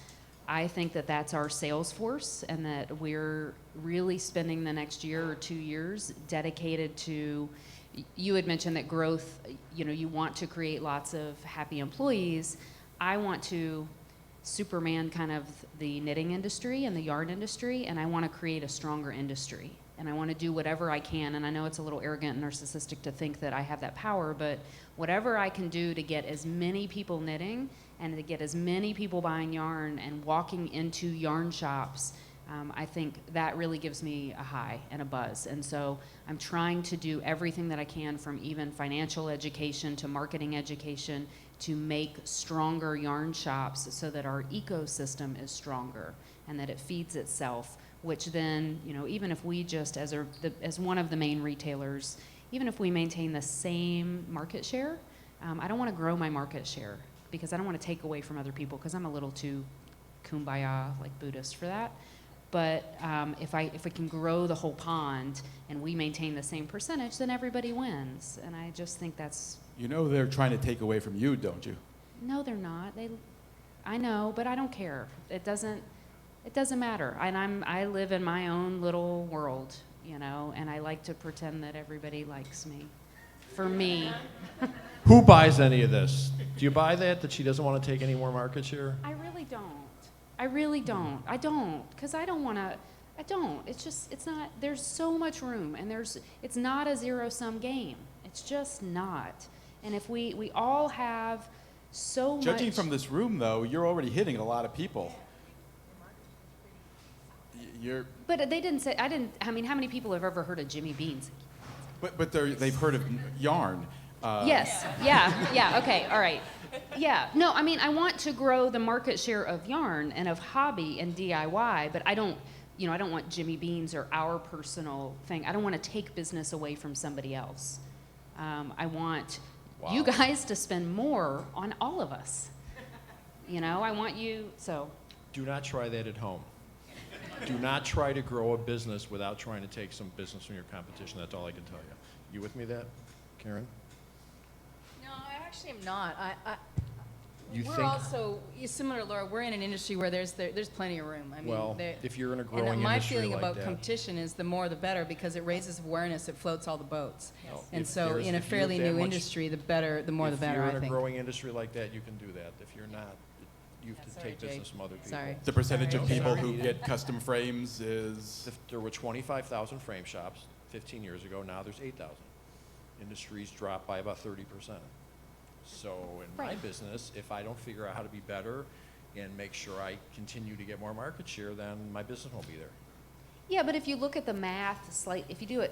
I think that that's our sales force, and that we're really spending the next year or 2 years dedicated to, you had mentioned that growth, you want to create lots of happy employees. I want to Superman kind of the knitting industry and the yarn industry, and I want to create a stronger industry. And I want to do whatever I can, and I know it's a little arrogant and narcissistic to think that I have that power, but whatever I can do to get as many people knitting and to get as many people buying yarn and walking into yarn shops, I think that really gives me a high and a buzz. And so I'm trying to do everything that I can, from even financial education to marketing education, to make stronger yarn shops so that our ecosystem is stronger and that it feeds itself, which then, even if we just, as one of the main retailers, even if we maintain the same market share, I don't want to grow my market share because I don't want to take away from other people, because I'm a little too kumbaya, like Buddhist, for that. But if we can grow the whole pond and we maintain the same percentage, then everybody wins. And I just think that's... They're trying to take away from you, don't you? No, they're not. I know, but I don't care. It doesn't matter. And I live in my own little world, and I like to pretend that everybody likes me. For me. Who buys any of this? Do you buy that she doesn't want to take any more market share? I really don't. I don't, because I don't want to. I don't. It's not. There's so much room, and it's not a zero-sum game. It's just not. And if we all have so much. Judging from this room, though, you're already hitting a lot of people. But they didn't say. I mean, how many people have ever heard of Jimmy Beans? But they've heard of yarn. Yes. Yeah. Okay. All right. Yeah. No, I mean, I want to grow the market share of yarn and of hobby and DIY, but I don't want Jimmy Beans or our personal thing. I don't want to take business away from somebody else. I want you guys to spend more on all of us. I want you, so. Do not try that at home. Do not try to grow a business without trying to take some business from your competition. That's all I can tell you. You with me that, Karen? No, I actually am not. You We're think? also similar to Laura. We're in an industry where there's plenty of room. I mean, Well, if you're in a growing and my industry feeling like about that. competition is the more the better, because it raises awareness, it floats all the boats. No, And if so there's- in a if you're fairly that new much- industry, the more the better, If I you're in a think. growing industry like that, you can do that. If you're not, you have to Sorry, take Jake. business from other people. Sorry. The percentage of Sorry. people Sorry. who get custom frames is... If there were 25,000 frame shops 15 years ago, now there's 8,000. Industries dropped by about 30%. So in my Right. business, if I don't figure out how to be better and make sure I continue to get more market share, then my business won't be there. Yeah, but if you look at the math, if you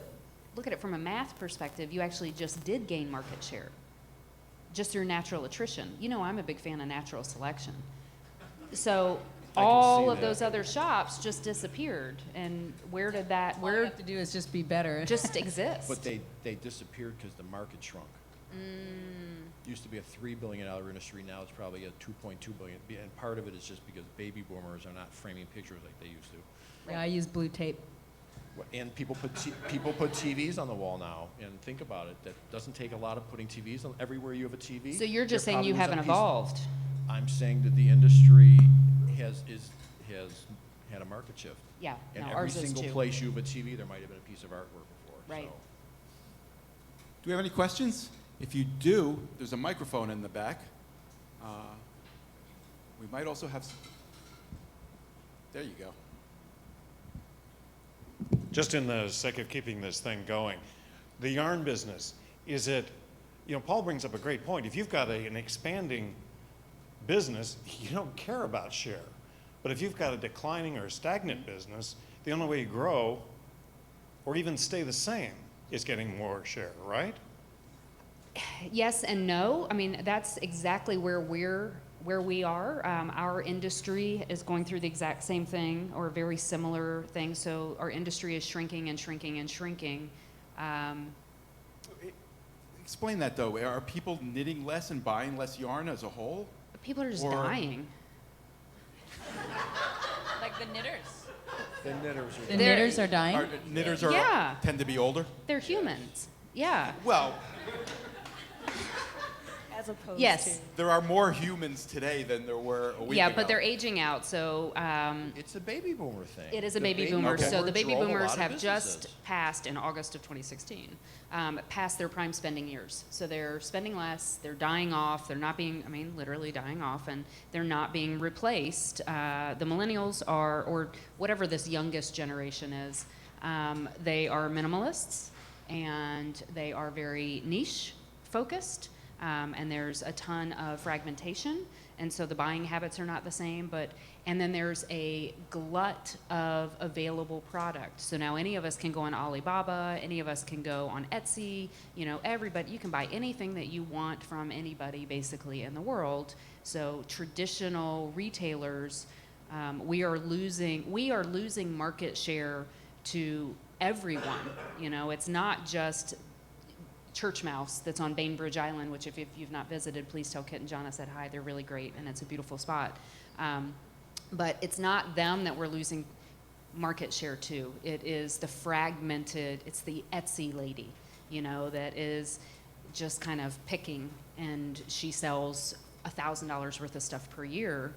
look at it from a math perspective, you actually just did gain market share, just through natural attrition. I'm a big fan of natural selection. So I can all see of that. those other shops just disappeared, and where did that? All you Where have to do is just be better. just exist? But they disappeared because the market shrunk. Used to be a $3 billion industry, now it's probably a $2.2 billion. And part of it is just because baby boomers are not framing pictures like they used to. Yeah, I use blue tape. And people put TVs on the wall now. And think about it, that doesn't take a lot of putting TVs on. Everywhere you have a TV. So you're just there saying you probably was a haven't piece- evolved. I'm saying that the industry has had a market shift. Yeah, And no, every ours is single too. place you have a TV, there might have been a piece of artwork before. Right. So. Do we have any questions? If you do, there's a microphone in the back. We might also have... There you go. Just in the sake of keeping this thing going, the yarn business, is it, Paul brings up a great point. If you've got an expanding business, you don't care about share. But if you've got a declining or stagnant business, the only way you grow or even stay the same is getting more share, right? Yes and no. I mean, that's exactly where where we are, our industry is going through the exact same thing or very similar thing. So our industry is shrinking and shrinking and shrinking. Explain that though. Are people knitting less and buying less yarn as a whole? People are just Or- dying. Like the knitters. The knitters are The knitters are dying? Knitters Yeah. tend to be older? They're humans. Yeah. Well, As opposed Yes. there are more humans today than there were a week Yeah, ago. but they're aging out. So It's a baby boomer thing. it is a The baby boomer. So the baby drove a boomers lot of have businesses. just passed in August of 2016, past their prime spending years. So they're spending less, they're dying off, they're not being, I mean, literally dying off, and they're not being replaced. The millennials are, or whatever this youngest generation is, they are minimalists, and they are very niche focused. And there's a ton of fragmentation, and so the buying habits are not the same. And then there's a glut of available product. So now any of us can go on Alibaba, any of us can go on Etsy. You know, everybody, you can buy anything that you want from anybody basically in the world. So traditional retailers, we are losing market share to everyone. You know, it's not just Church Mouse that's on Bainbridge Island, which if you've not visited, please tell Kit and John I said hi. They're really great, and it's a beautiful spot. But it's not them that we're losing market share to. It is the fragmented, it's the Etsy lady, you know, that is just kind of picking, and she sells $1,000 worth of stuff per year.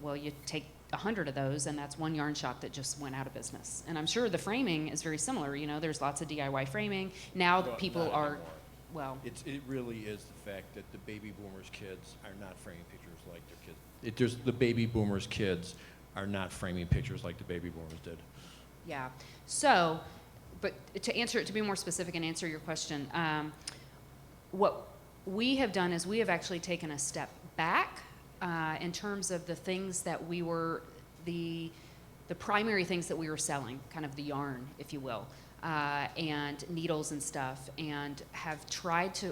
Well, you take 100 of those, and that's one yarn shop that just went out of business. And I'm sure the framing is very similar. You know, there's lots of DIY framing. Now Well, people not are, anymore. well, It really is the fact that the baby boomers' kids are not framing pictures like their kids. The baby boomers' kids are not framing pictures like the baby boomers did. yeah. So, but to be more specific and answer your question, what we have done is we have actually taken a step back in terms of the things that we were, the primary things that we were selling, kind of the yarn, if you will, and needles and stuff, and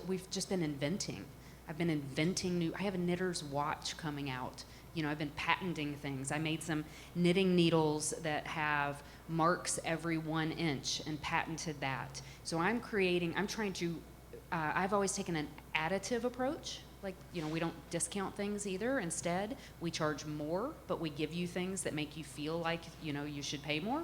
we've just been inventing. I've been inventing I have a knitter's watch coming out. You know, I've been patenting things. I made some knitting needles that have marks every 1 inch and patented that. So I've always taken an additive approach. Like, you know, we don't discount things either. Instead, we charge more, but we give you things that make you feel like, you know, you should pay more,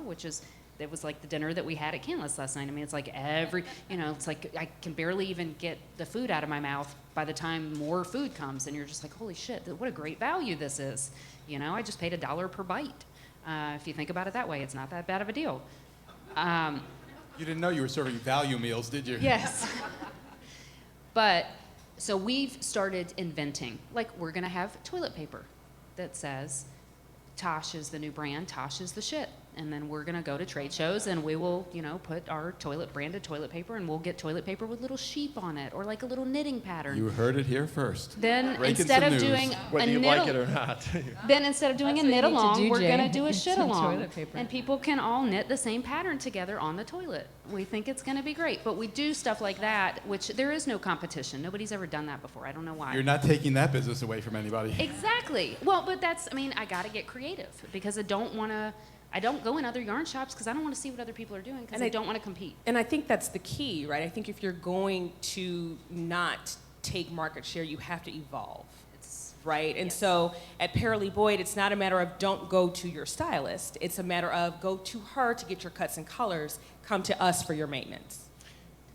it was like the dinner that we had at Canlis last night. I mean, it's like it's like I can barely even get the food out of my mouth by the time more food comes, and you're just like, holy shit, what a great value this is. You know, I just paid $1 per bite. If you think about it that way, it's not that bad of a deal. You didn't know you were serving value meals, did you? Yes. But, so we've started inventing. Like, we're going to have toilet paper that says, Tosh is the new brand, Tosh is the shit. And then we're going to go to trade shows, and we will, you know, put our branded toilet paper, and we'll get toilet paper with little sheep on it, or like a little knitting pattern. You heard it here first. Then Breaking instead some of news. doing Whether a you knit like it or not. then instead of doing That's a what you knit need to along, do, we're Jay. going to do a Get shit some along. toilet paper. And people can all knit the same pattern together on the toilet. We think it's going to be great. But we do stuff like that, which there is no competition. Nobody's ever done that before. I don't know why. You're not taking that business away from anybody. Exactly. Well, but I got to get creative because I don't go in other yarn shops because I don't want to see what other people are doing because And I I- don't want to compete. And I think that's the key, right? I think if you're going to not take market share, you have to evolve, right? And Yes. so at Paralee Boyd, it's not a matter of don't go to your stylist. It's a matter of go to her to get your cuts and colors, come to us for your maintenance.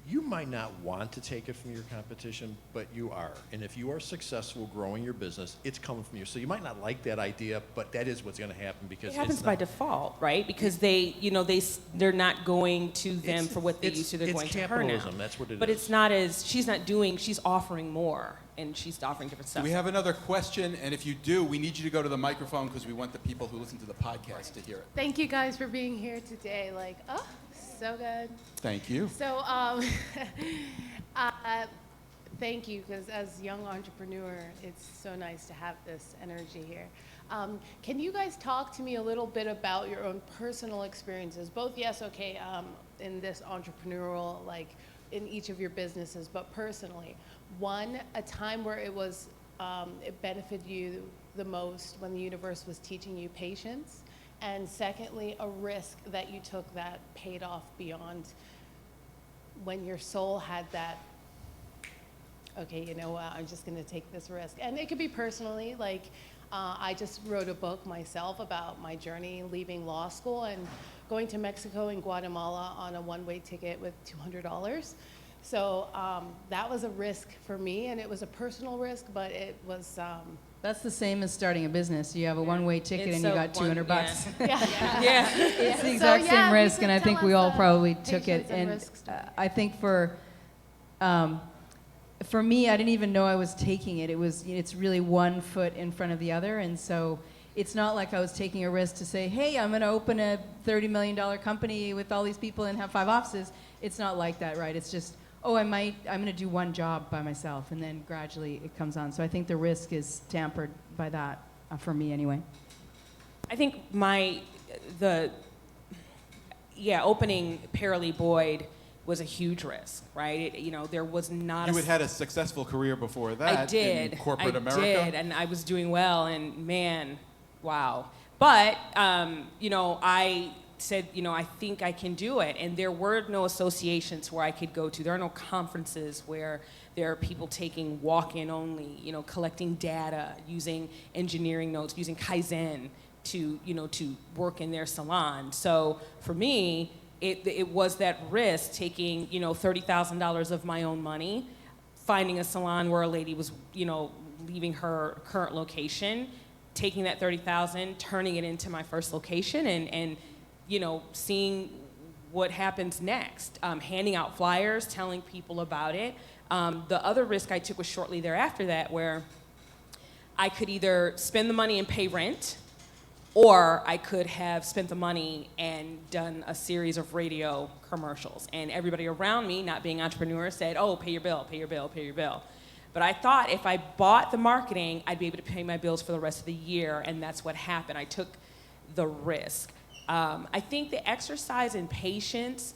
You might not want to take it from your competition, but you are. And if you are successful growing your business, it's coming from you. So you might not like that idea, but that is what's going to happen because It happens it's by not, default, right? Because they're not going to them for what they used to. They're it's going to her capitalism. now. That's what it is. But it's not she's offering more, and she's offering different Do stuff. we have another question? And if you do, we need you to go to the microphone because we want the people who listen to the podcast to hear it. Thank you guys for being here today. So good. Thank you. So, thank you, because as a young entrepreneur, it's so nice to have this energy here. Can you guys talk to me a little bit about your own personal experiences, both, in this entrepreneurial, in each of your businesses, but personally? One, a time where it was it benefited you the most when the universe was teaching you patience? And secondly, a risk that you took that paid off beyond when your soul had that, okay, you know what, I'm just gonna take this risk. And it could be personally, like, I just wrote a book myself about my journey leaving law school and going to Mexico and Guatemala on a one-way ticket with $200. So that was a risk for me, and it was a personal risk, but it was, That's the same as starting a business. You have a one-way ticket It's and you so got 200 bucks. yeah. Yeah. It's the So, exact yeah, same you risk, could and I tell think we us, all probably took it. patience and And risks. I think for me, I didn't even know I was taking it. It's really one foot in front of the other, and so it's not like I was taking a risk to say, hey, I'm going to open a $30 million company with all these people and have 5 offices. It's not like that, right? It's just, oh, I'm going to do one job by myself, and then gradually it comes on. So I think the risk is tampered by that, for me anyway. I think opening Paralee Boyd was a huge risk, right? There was not You had had a successful career before that I did. in corporate I America. did, and I was doing well, and man, wow. But, I said, I think I can do it. And there were no associations where I could go to. There are no conferences where there are people taking walk-in only, collecting data, using engineering notes, using Kaizen to work in their salon. So for me, it was that risk, taking, $30,000 of my own money, finding a salon where a lady was, leaving her current location, taking that $30,000, turning it into my first location, and seeing what happens next, handing out flyers, telling people about it. The other risk I took was shortly thereafter that, where I could either spend the money and pay rent, or I could have spent the money and done a series of radio commercials. And everybody around me, not being entrepreneurs, said, oh, pay your bill, pay your bill, pay your bill. But I thought if I bought the marketing, I'd be able to pay my bills for the rest of the year, and that's what happened. I took the risk. I think the exercise in patience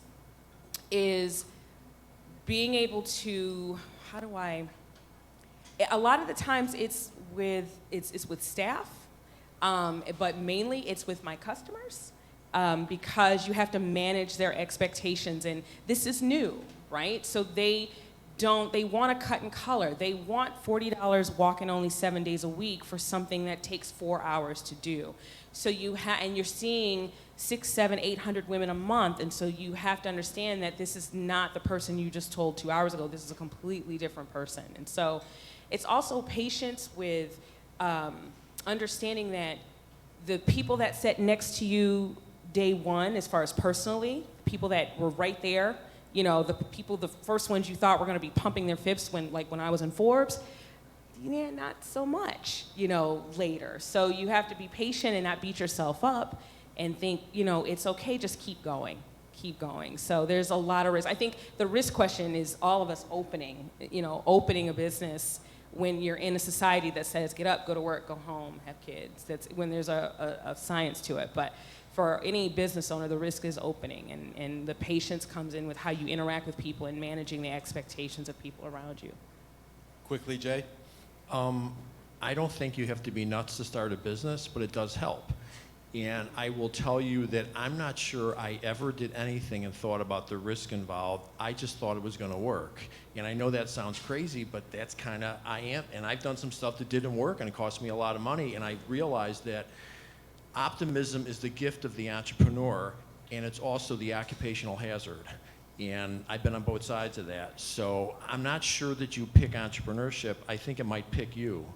is being able to, a lot of the times it's with staff, but mainly it's with my customers, because you have to manage their expectations, and this is new, right? So they want to cut and color. They want $40 walking only 7 days a week for something that takes 4 hours to do. So and you're seeing 600, 700, 800 women a month, and so you have to understand that this is not the person you just told 2 hours ago. This is a completely different person. And so it's also patience with understanding that the people that sat next to you day one, as far as personally, people that were right there, the first ones you thought were going to be pumping their fists when I was in Forbes, not so much, later. So you have to be patient and not beat yourself up and think, it's okay, just keep going. So there's a lot of risk. I think the risk question is all of us opening a business when you're in a society that says, get up, go to work, go home, have kids. That's when there's a science to it. But for any business owner, the risk is opening, and the patience comes in with how you interact with people and managing the expectations of people around you. Quickly, Jay. I don't think you have to be nuts to start a business, but it does help. And I will tell you that I'm not sure I ever did anything and thought about the risk involved. I just thought it was going to work. And I know that sounds crazy, but that's kind of I am. And I've done some stuff that didn't work, and it cost me a lot of money. And I realized that optimism is the gift of the entrepreneur, and it's also the occupational hazard. And I've been on both sides of that. So I'm not sure that you pick entrepreneurship. I think it might pick you.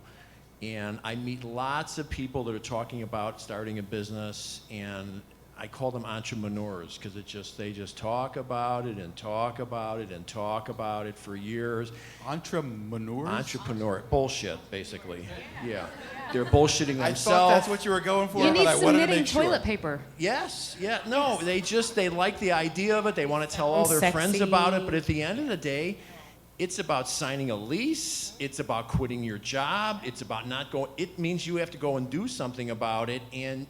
And I meet lots of people that are talking about starting a business, and I call them entrepreneurs because they just talk about it and talk about it and talk about it for years. Entrepreneur. Bullshit, basically. Yeah. They're bullshitting themselves. I thought that's what you were going for, You need but I some wanted to knitting make sure. toilet paper. Yes, yeah, no, they like the idea of it. They want to tell all their friends about it, but at the end of the day, it's about signing a lease. It's about quitting your job. It's about not going. It means you have to go and do something about it. And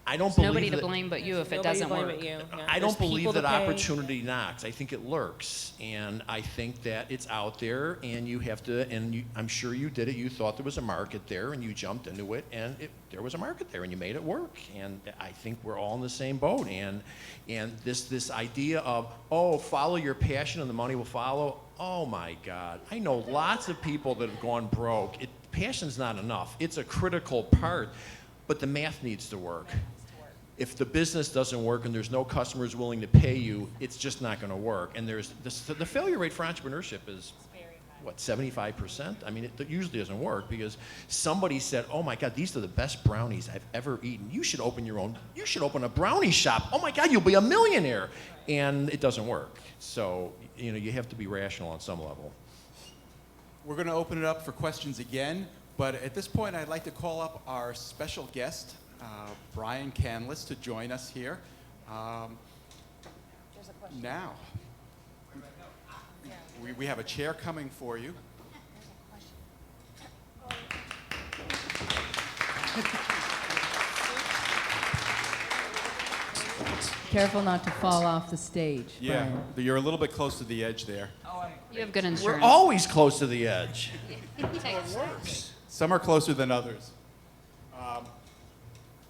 I don't There's believe nobody to that- blame but you if it Nobody doesn't blame work. it you. Yeah. I There's don't believe people that to pay. opportunity knocks. I think it lurks, and I think that it's out there, and you have to. And I'm sure you did it. You thought there was a market there, and you jumped into it, and there was a market there, and you made it work. And I think we're all in the same boat. And this idea of follow your passion, and the money will follow. Oh my God! I know lots of people that have gone broke. Passion's not enough. It's a critical part, but the math needs to work. If the business doesn't work and there's no customers willing to pay you, it's just not going to work. And there's the failure rate for entrepreneurship is, what, 75%? I mean, it usually doesn't work because somebody said, oh my God, these are the best brownies I've ever eaten. You should open a brownie shop. Oh my God, you'll be a millionaire. And it doesn't work. So, you have to be rational on some level. We're going to open it up for questions again, but at this point, I'd like to call up our special guest, Brian Canlis, to join us here. Now, we have a chair coming for you. Careful not to fall off the stage. Yeah, Brian. you're a little bit close to the edge there. You have good We're insurance. always close to the edge. Some are closer than others.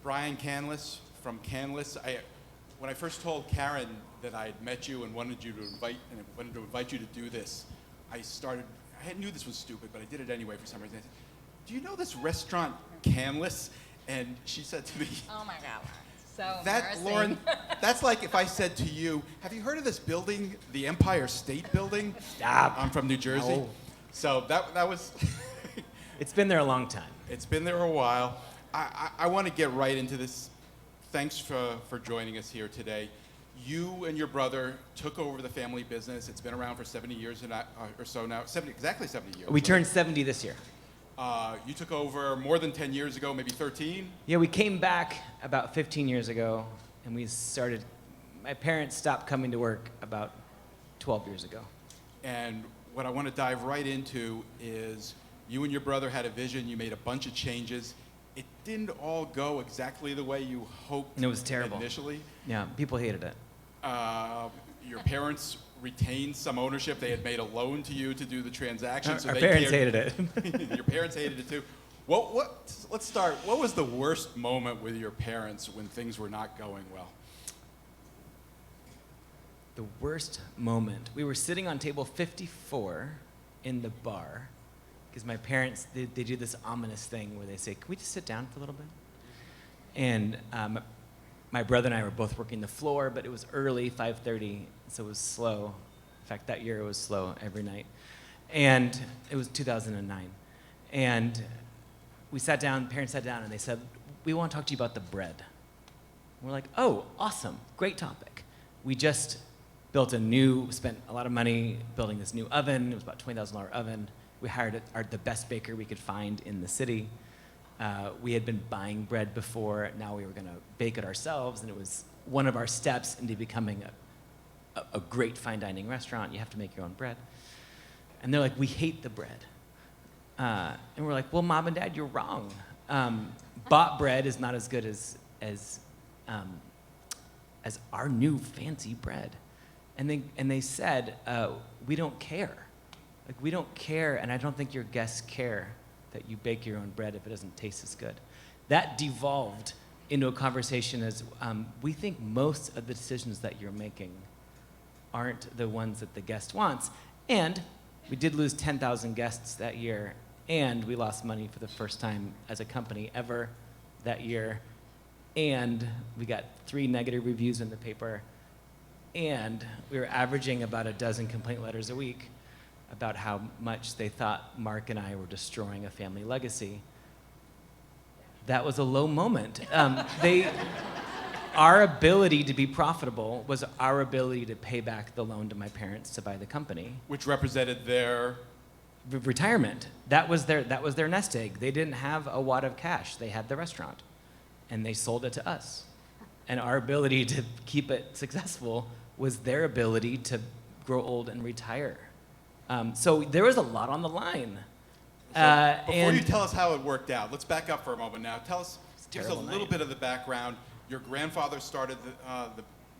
Brian Canlis from Canlis. When I first told Karen that I had met you and wanted to invite you to do this, I knew this was stupid, but I did it anyway for some reason. I said, do you know this restaurant Canlis? And she said to me, Oh my God, so that, embarrassing. Lauren, that's like if I said to you, have you heard of this building, the Empire State Building? Stop. I'm from New Jersey. No. So that was, It's been there a long time. it's been there a while. I want to get right into this. Thanks for joining us here today. You and your brother took over the family business. It's been around for 70 years or so now. Exactly 70 years. We turned 70 this year. You took over more than 10 years ago, maybe 13. Yeah, we came back about 15 years ago, and my parents stopped coming to work about 12 years ago. And what I want to dive right into is you and your brother had a vision. You made a bunch of changes. It didn't all go exactly the way you hoped. And it was terrible. Initially. Yeah, people hated it. Your parents retained some ownership. They had made a loan to you to do the transaction. So Our they parents cared. hated it. Your parents hated it too. Let's start. What was the worst moment with your parents when things were not going well? The worst moment. We were sitting on table 54 in the bar, because my parents, they do this ominous thing where they say, can we just sit down for a little bit? And my brother and I were both working the floor, but it was early, 5:30, so it was slow. In fact, that year it was slow every night. And it was 2009. And we sat down, parents sat down, and they said, we want to talk to you about the bread. And we're like, oh, awesome, great topic. We just spent a lot of money building this new oven. It was about $20,000 oven. We hired the best baker we could find in the city. We had been buying bread before. Now we were going to bake it ourselves, and it was one of our steps into becoming a great fine dining restaurant. You have to make your own bread. And they're like, we hate the bread. And we're like, well, Mom and Dad, you're wrong. Bought bread is not as good as our new fancy bread. And they said, we don't care. Like, we don't care, and I don't think your guests care that you bake your own bread if it doesn't taste as good. That devolved into a conversation as, we think most of the decisions that you're making aren't the ones that the guest wants. And we did lose 10,000 guests that year, and we lost money for the first time as a company ever that year. And we got 3 negative reviews in the paper, and we were averaging about a dozen complaint letters a week about how much they thought Mark and I were destroying a family legacy. That was a low moment. Our ability to be profitable was our ability to pay back the loan to my parents to buy the company. Which represented their Retirement. That was their nest egg. They didn't have a wad of cash. They had the restaurant, and they sold it to us. And our ability to keep it successful was their ability to grow old and retire. So there was a lot on the line. Before you tell us how it worked out, let's back up for a moment now. Give us a terrible little night. bit of the background. Your grandfather started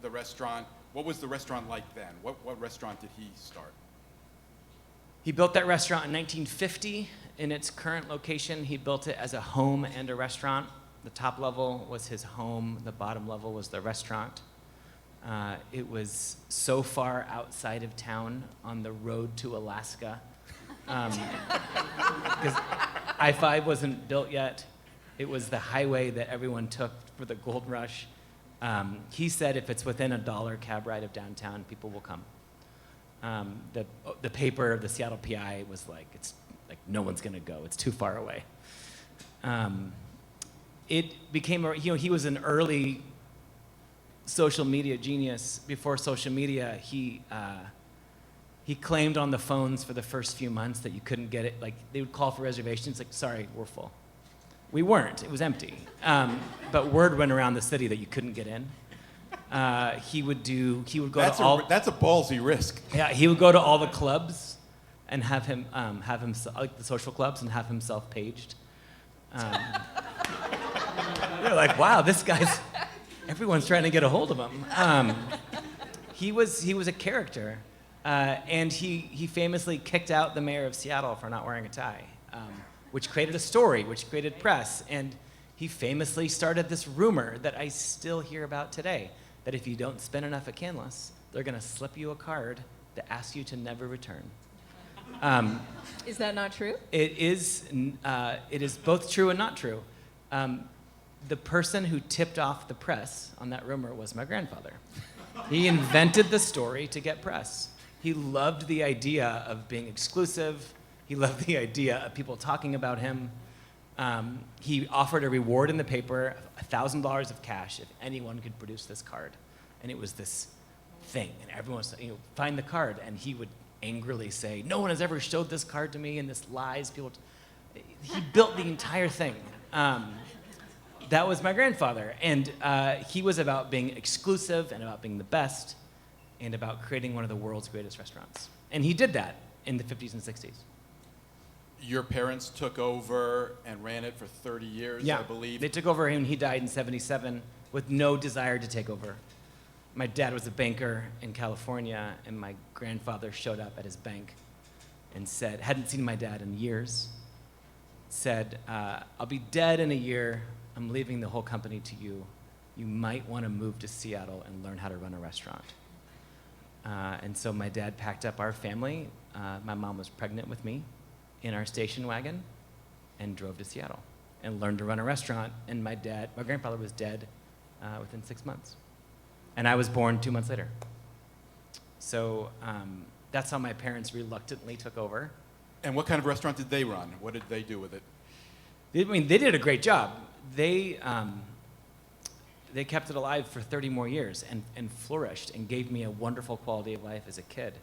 the restaurant. What was the restaurant like then? What restaurant did he start? He built that restaurant in 1950. In its current location, he built it as a home and a restaurant. The top level was his home. The bottom level was the restaurant. It was so far outside of town on the road to Alaska. Because I-5 wasn't built yet. It was the highway that everyone took for the gold rush. He said if it's within a $1 cab ride of downtown, people will come. The paper, the Seattle PI, was like, it's like no one's gonna go. It's too far away. It became, he was an early social media genius. Before social media, he claimed on the phones for the first few months that you couldn't get it. Like they would call for reservations, like, sorry, we're full. We weren't, it was empty. But word went around the city that you couldn't get in. He would go That's to all. That's a ballsy risk. Yeah, he would go to all the clubs and have him like the social clubs, and have himself paged. They're like, wow, this guy's. Everyone's trying to get a hold of him. He was a character, and he famously kicked out the mayor of Seattle for not wearing a tie, which created a story, which created press, and he famously started this rumor that I still hear about today, that if you don't spend enough at Canlis, they're going to slip you a card that asks you to never return. Is that not true? It is both true and not true. The person who tipped off the press on that rumor was my grandfather. He invented the story to get press. He loved the idea of being exclusive. He loved the idea of people talking about him. He offered a reward in the paper, $1,000 of cash, if anyone could produce this card. And it was this thing, and everyone was, find the card. And he would angrily say, no one has ever showed this card to me, and this lies. He built the entire thing. That was my grandfather. And he was about being exclusive and about being the best and about creating one of the world's greatest restaurants. And he did that in the 50s and 60s. Your parents took over and ran it for 30 years, I believe. They took over and he died in 77 with no desire to take over. My dad was a banker in California, and my grandfather showed up at his bank and said, hadn't seen my dad in years, said, I'll be dead in a year. I'm leaving the whole company to you. You might want to move to Seattle and learn how to run a restaurant. And so my dad packed up our family. My mom was pregnant with me in our station wagon and drove to Seattle and learned to run a restaurant. And my grandfather was dead within 6 months. And I was born 2 months later. So that's how my parents reluctantly took over. And what kind of restaurant did they run? What did they do with it? They did a great job. They kept it alive for 30 more years and flourished and gave me a wonderful quality of life as a kid.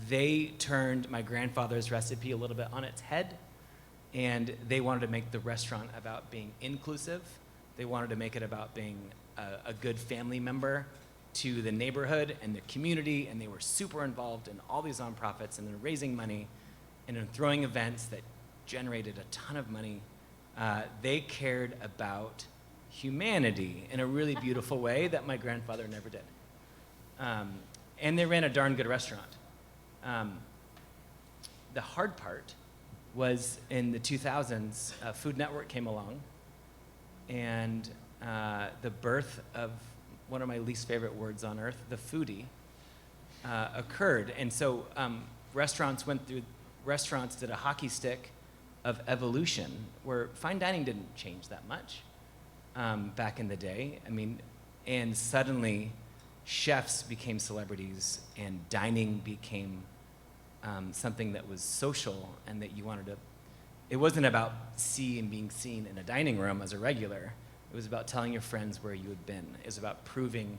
They turned my grandfather's recipe a little bit on its head, and they wanted to make the restaurant about being inclusive. They wanted to make it about being a good family member to the neighborhood and the community, and they were super involved in all these nonprofits and in raising money and in throwing events that generated a ton of money. They cared about humanity in a really beautiful way that my grandfather never did. And they ran a darn good restaurant. The hard part was in the 2000s, Food Network came along, and the birth of one of my least favorite words on earth, the foodie, occurred. And so restaurants did a hockey stick of evolution, where fine dining didn't change that much back in the day. And suddenly chefs became celebrities, and dining became something that was social and that you wanted to. It wasn't about being seen in a dining room as a regular. It was about telling your friends where you had been. It was about proving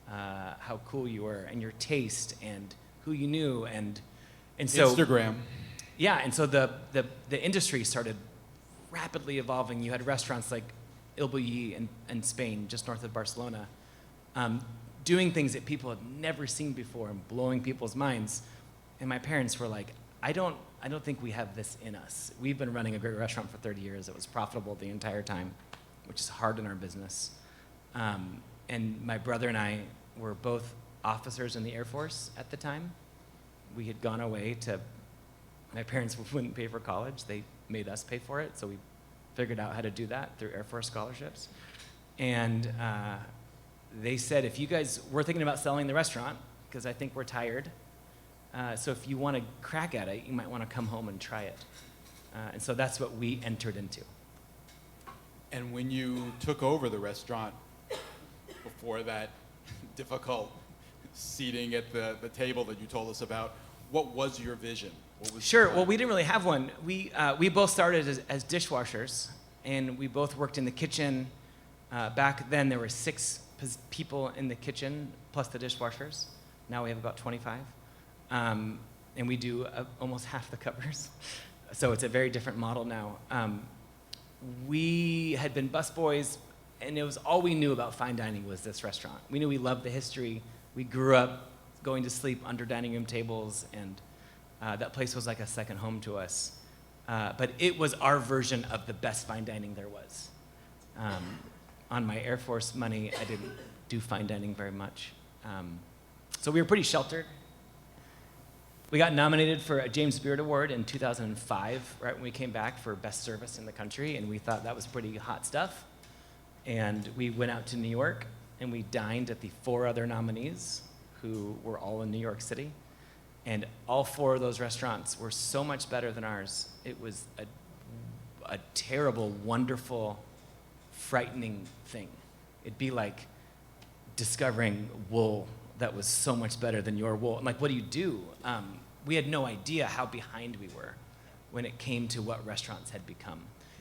how cool you were and your taste and who you knew. And so Instagram. Yeah, and so the industry started rapidly evolving. You had restaurants like Il Bulli in Spain, just north of Barcelona, doing things that people had never seen before and blowing people's minds. And my parents were like, I don't think we have this in us. We've been running a great restaurant for 30 years. It was profitable the entire time, which is hard in our business. And my brother and I were both officers in the Air Force at the time. We had gone away to, my parents wouldn't pay for college. They made us pay for it, so we figured out how to do that through Air Force scholarships. And they said, if you guys, we're thinking about selling the restaurant, because I think we're tired. So if you want to crack at it, you might want to come home and try it. And so that's what we entered into. And when you took over the restaurant, before that difficult seating at the table that you told us about, what was your vision? What was Sure. Well, we didn't really have one. We both started as dishwashers, and we both worked in the kitchen. Back then, there were 6 people in the kitchen, plus the dishwashers. Now we have about 25. And we do almost half the covers. So it's a very different model now. We had been busboys, and it was all we knew about fine dining was this restaurant. We knew we loved the history. We grew up going to sleep under dining room tables, and that place was like a second home to us. But it was our version of the best fine dining there was. On my Air Force money, I didn't do fine dining very much. So we were pretty sheltered. We got nominated for a James Beard Award in 2005, right when we came back, for best service in the country, and we thought that was pretty hot stuff. And we went out to New York, and we dined at the 4 other nominees, who were all in New York City. And all 4 of those restaurants were so much better than ours. It was a terrible, wonderful, frightening thing. It'd be like discovering wool that was so much better than your wool. And like, what do you do? We had no idea how behind we were when it came to what restaurants had become.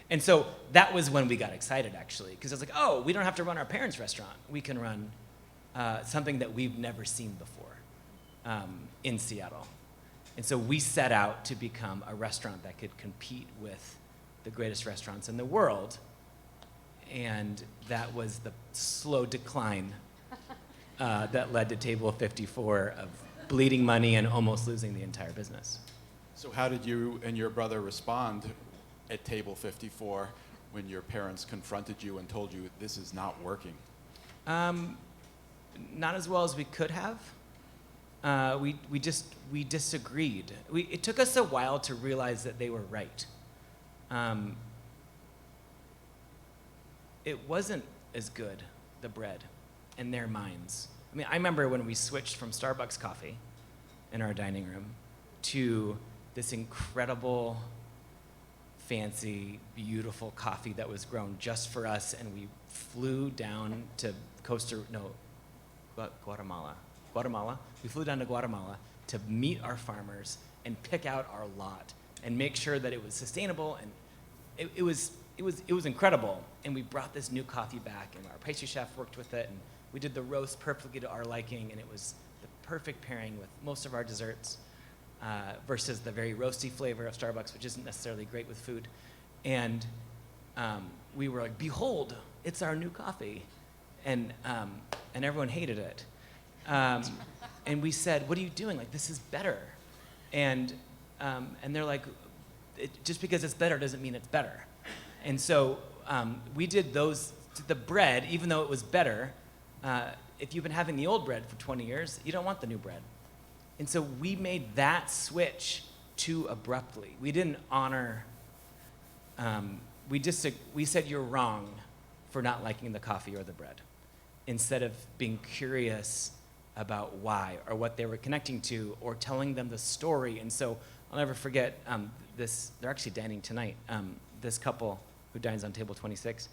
And so that was when we got excited, actually, because I was like, oh, we don't have to run our parents' restaurant. We can run something that we've never seen before in Seattle. And so we set out to become a restaurant that could compete with the greatest restaurants in the world. And that was the slow decline that led to Table 54 of bleeding money and almost losing the entire business. So how did you and your brother respond at Table 54 when your parents confronted you and told you this is not working? Not as well as we could have. We disagreed. It took us a while to realize that they were right. It wasn't as good, the bread, in their minds. I mean, I remember when we switched from Starbucks coffee in our dining room to this incredible, fancy, beautiful coffee that was grown just for us, and we flew down to Guatemala. We flew down to Guatemala to meet our farmers and pick out our lot and make sure that it was sustainable, and it was incredible. And we brought this new coffee back, and our pastry chef worked with it, and we did the roast perfectly to our liking, and it was the perfect pairing with most of our desserts versus the very roasty flavor of Starbucks, which isn't necessarily great with food. And we were like, behold, it's our new coffee. And everyone hated it. And we said, what are you doing? Like, this is better. And they're like, just because it's better doesn't mean it's better. And so we did the bread, even though it was better. If you've been having the old bread for 20 years, you don't want the new bread. And so we made that switch too abruptly. We didn't honor, we said you're wrong for not liking the coffee or the bread, instead of being curious about why or what they were connecting to or telling them the story. And so I'll never forget they're actually dining tonight, this couple who dines on table 26,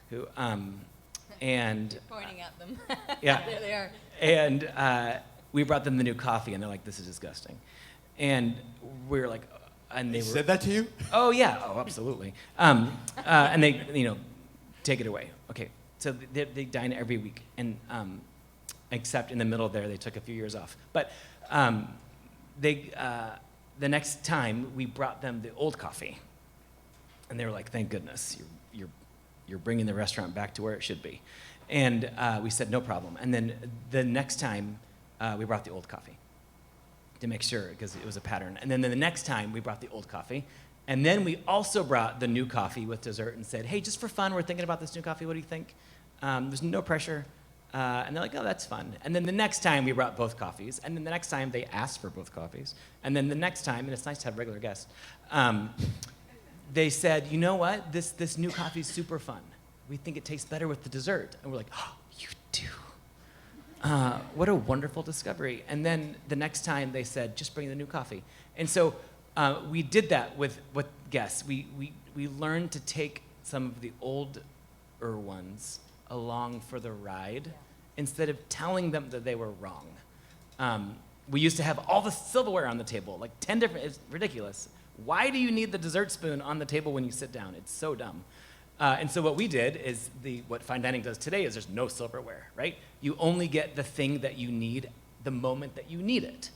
who, and Pointing at them. yeah, There they are. and we brought them the new coffee, and they're like, "This is disgusting," and we were like, and they Said that to you? "Oh yeah, oh absolutely," and they, take it away. Okay, so they dine every week, and except in the middle there, they took a few years off. But the next time we brought them the old coffee, and they were like, "Thank goodness, you're bringing the restaurant back to where it should be," and we said no problem. And then the next time we brought the old coffee to make sure, because it was a pattern. And then the next time we brought the old coffee, and then we also brought the new coffee with dessert and said, "Hey, just for fun, we're thinking about this new coffee. What do you think?" There's no pressure. And they're like, oh, that's fun. And then the next time we brought both coffees. And then the next time they asked for both coffees. And then the next time, and it's nice to have regular guests, they said, you know what? This new coffee is super fun. We think it tastes better with the dessert. And we're like, oh, you do? What a wonderful discovery. And then the next time they said, just bring the new coffee. And so we did that with guests. We learned to take some of the older ones along for the ride instead of telling them that they were wrong. We used to have all the silverware on the table, like 10 different, it's ridiculous. Why do you need the dessert spoon on the table when you sit down? It's so dumb. And so what we did is what fine dining does today is there's no silverware, right? You only get the thing that you need the moment that you need it.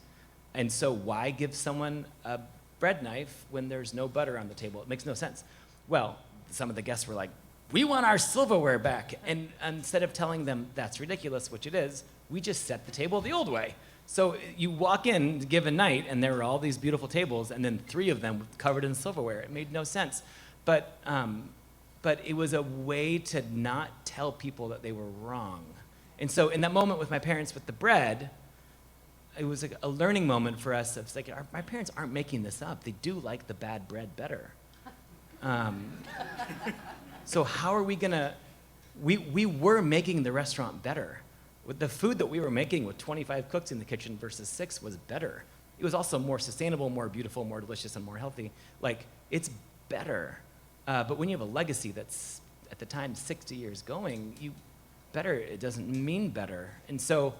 And so why give someone a bread knife when there's no butter on the table? It makes no sense. Well, some of the guests were like, we want our silverware back. And instead of telling them that's ridiculous, which it is, we just set the table the old way. So you walk in a given night and there were all these beautiful tables and then 3 of them covered in silverware. It made no sense. But it was a way to not tell people that they were wrong. And so in that moment with my parents with the bread, it was like a learning moment for us. It's like, my parents aren't making this up. They do like the bad bread better. So how are we gonna, we were making the restaurant better. With the food that we were making with 25 cooks in the kitchen versus 6 was better. It was also more sustainable, more beautiful, more delicious, and more healthy. Like, it's better. But when you have a legacy that's, at the time, 60 years going, it doesn't mean better. And so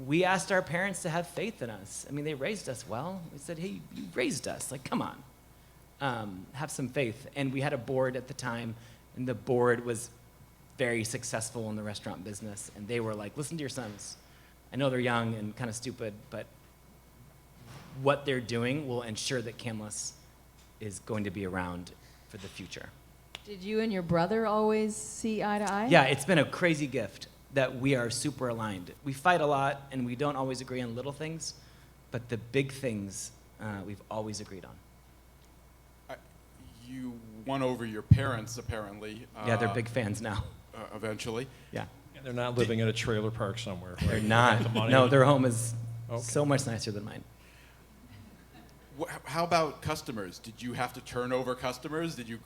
we asked our parents to have faith in us. I mean, they raised us well. We said, hey, you raised us. Like, come on. Have some faith. And we had a board at the time, and the board was very successful in the restaurant business. And they were like, listen to your sons. I know they're young and kind of stupid, but what they're doing will ensure that Canlis is going to be around for the future. Did you and your brother always see eye to eye? Yeah, it's been a crazy gift that we are super aligned. We fight a lot, and we don't always agree on little things, but the big things we've always agreed on. You won over your parents, apparently. Yeah, they're big fans now. Eventually. Yeah. And they're not living in a trailer park somewhere. Right? They're not. The money. No, their home is Okay. so much nicer than mine. How about customers? Did you have to turn over customers? Did you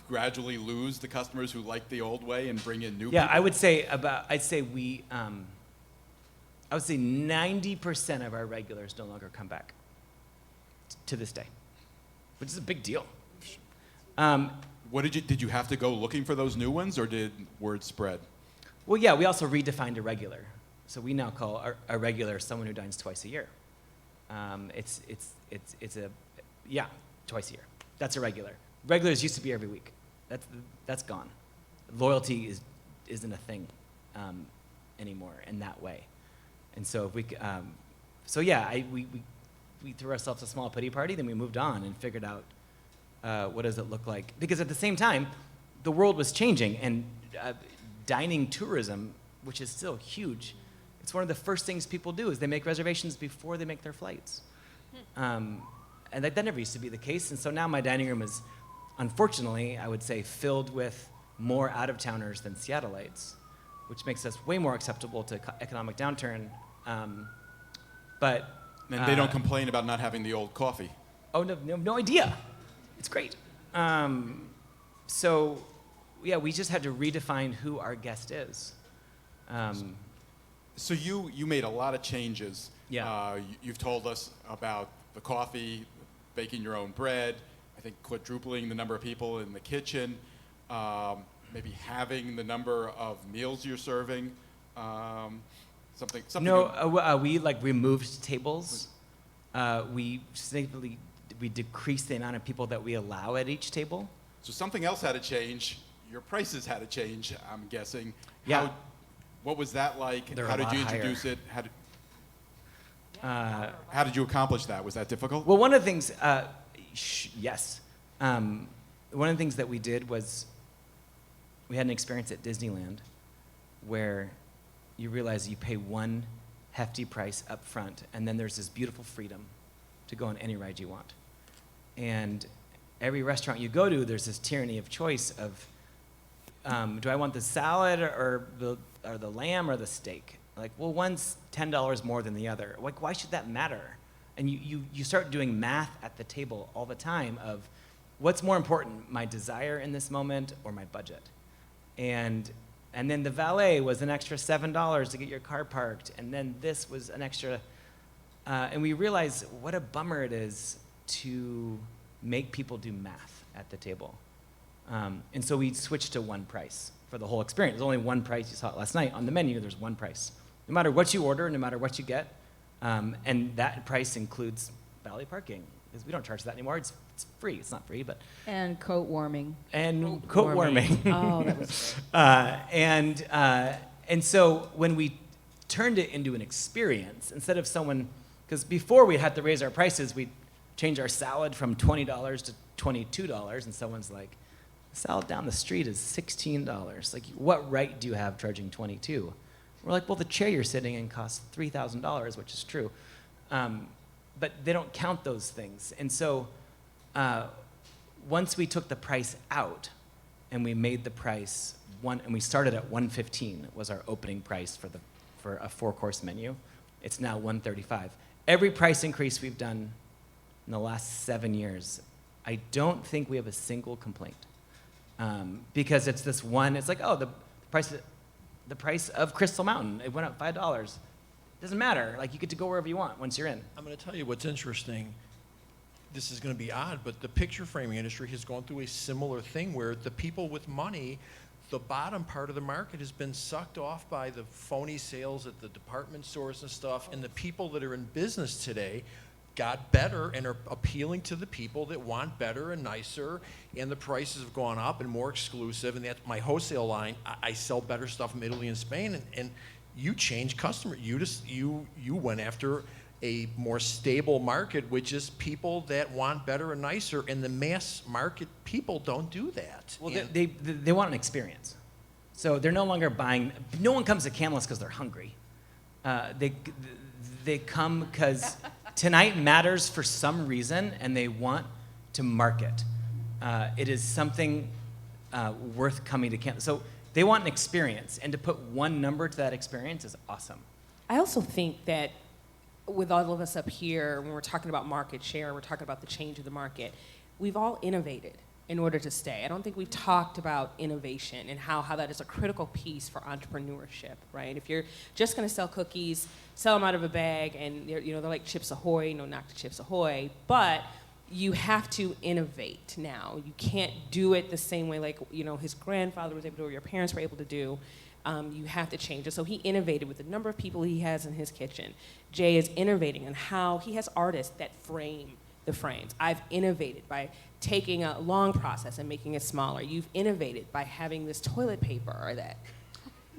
gradually lose the customers who liked the old way and bring in new Yeah, people? I would say 90% of our regulars no longer come back to this day, which is a big deal. Did you have to go looking for those new ones, or did word spread? Well, yeah, we also redefined a regular. So we now call a regular someone who dines twice a year. Twice a year. That's a regular. Regulars used to be every week. That's gone. Loyalty isn't a thing anymore in that way. And so if we threw ourselves a small pity party, then we moved on and figured out what does it look like. Because at the same time, the world was changing, and dining tourism, which is still huge, it's one of the first things people do is they make reservations before they make their flights. And that never used to be the case. And so now my dining room is, unfortunately, I would say, filled with more out-of-towners than Seattleites, which makes us way more acceptable to economic downturn. And they don't complain about not having the old coffee. Oh, no idea. It's great. So, yeah, we just had to redefine who our guest is. So you made a lot of changes. Yeah. You've told us about the coffee, baking your own bread, I think quadrupling the number of people in the kitchen, maybe having the number of meals you're serving, something. No, we removed tables. We decreased the amount of people that we allow at each table. So something else had to change. Your prices had to change, I'm guessing. Yeah. What was that like? They're How a did lot you introduce higher. it? How did you accomplish that? Was that difficult? Well, one of the things, yes. One of the things that we did was we had an experience at Disneyland where you realize you pay one hefty price up front, and then there's this beautiful freedom to go on any ride you want. And every restaurant you go to, there's this tyranny of choice of do I want the salad or the lamb or the steak? Like, well, one's $10 more than the other. Like, why should that matter? And you start doing math at the table all the time of what's more important, my desire in this moment or my budget? And then the valet was an extra $7 to get your car parked, and then this was an extra, and we realized what a bummer it is to make people do math at the table. And so we switched to one price for the whole experience. There's only one price. You saw it last night on the menu. There's one price. No matter what you order, no matter what you get, and that price includes valet parking, because we don't charge that anymore. It's free. It's not free, but And coat warming. and coat warming. Oh, that was great. And so when we turned it into an experience, instead of someone, because before we had to raise our prices, we'd change our salad from $20 to $22, and someone's like, the salad down the street is $16. Like, what right do you have charging $22? We're like, well, the chair you're sitting in costs $3,000, which is true. But they don't count those things. And so once we took the price out and we made the price and we started at $115 was our opening price for a 4-course menu. It's now $135. Every price increase we've done in the last 7 years, I don't think we have a single complaint. Because it's this one, it's like, oh, the price of Crystal Mountain, it went up $5. Doesn't matter. Like, you get to go wherever you want once you're in. I'm going to tell you what's interesting. This is going to be odd, but the picture framing industry has gone through a similar thing where the people with money, the bottom part of the market has been sucked off by the phony sales at the department stores and stuff, and the people that are in business today got better and are appealing to the people that want better and nicer, and the prices have gone up and more exclusive, and that's my wholesale line. I sell better stuff from Italy and Spain, and you change customer. You went after a more stable market, which is people that want better and nicer, and the mass market people don't do that. Well, they want an experience. So they're no longer buying. No one comes to Canlis because they're hungry. They come because tonight matters for some reason, and they want to market. It is something worth coming to Canlis. So they want an experience, and to put one number to that experience is awesome. I also think that with all of us up here, when we're talking about market share, we're talking about the change of the market, we've all innovated in order to stay. I don't think we've talked about innovation and how that is a critical piece for entrepreneurship, right? If you're just gonna sell cookies, sell them out of a bag, and they're like Chips Ahoy, no knock to Chips Ahoy, but you have to innovate now. You can't do it the same way like his grandfather was able to do or your parents were able to do. You have to change it. So he innovated with the number of people he has in his kitchen. Jay is innovating on how he has artists that frame the frames. I've innovated by taking a long process and making it smaller. You've innovated by having this toilet paper or that,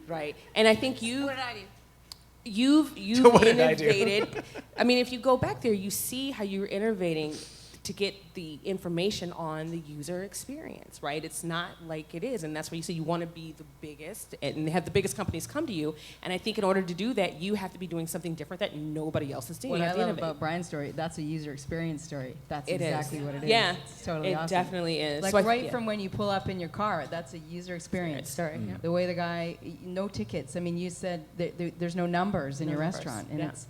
right? And I think What did I do? you've What did I do? innovated. I mean, if you go back there, you see how you're innovating to get the information on the user experience, right? It's not like it is, and that's why you say you want to be the biggest and have the biggest companies come to you. And I think in order to do that, you have to be doing something different that nobody else is doing. What You I have to love innovate. about Brian's story, that's a user experience story. That's It is. exactly what it is. Yeah, It's totally it awesome. definitely is. Like So right from when you pull up in your car, that's a user experience. Story. Yeah. The way the guy, no tickets. I mean, you said there's no numbers in No your numbers, restaurant, and yeah. it's,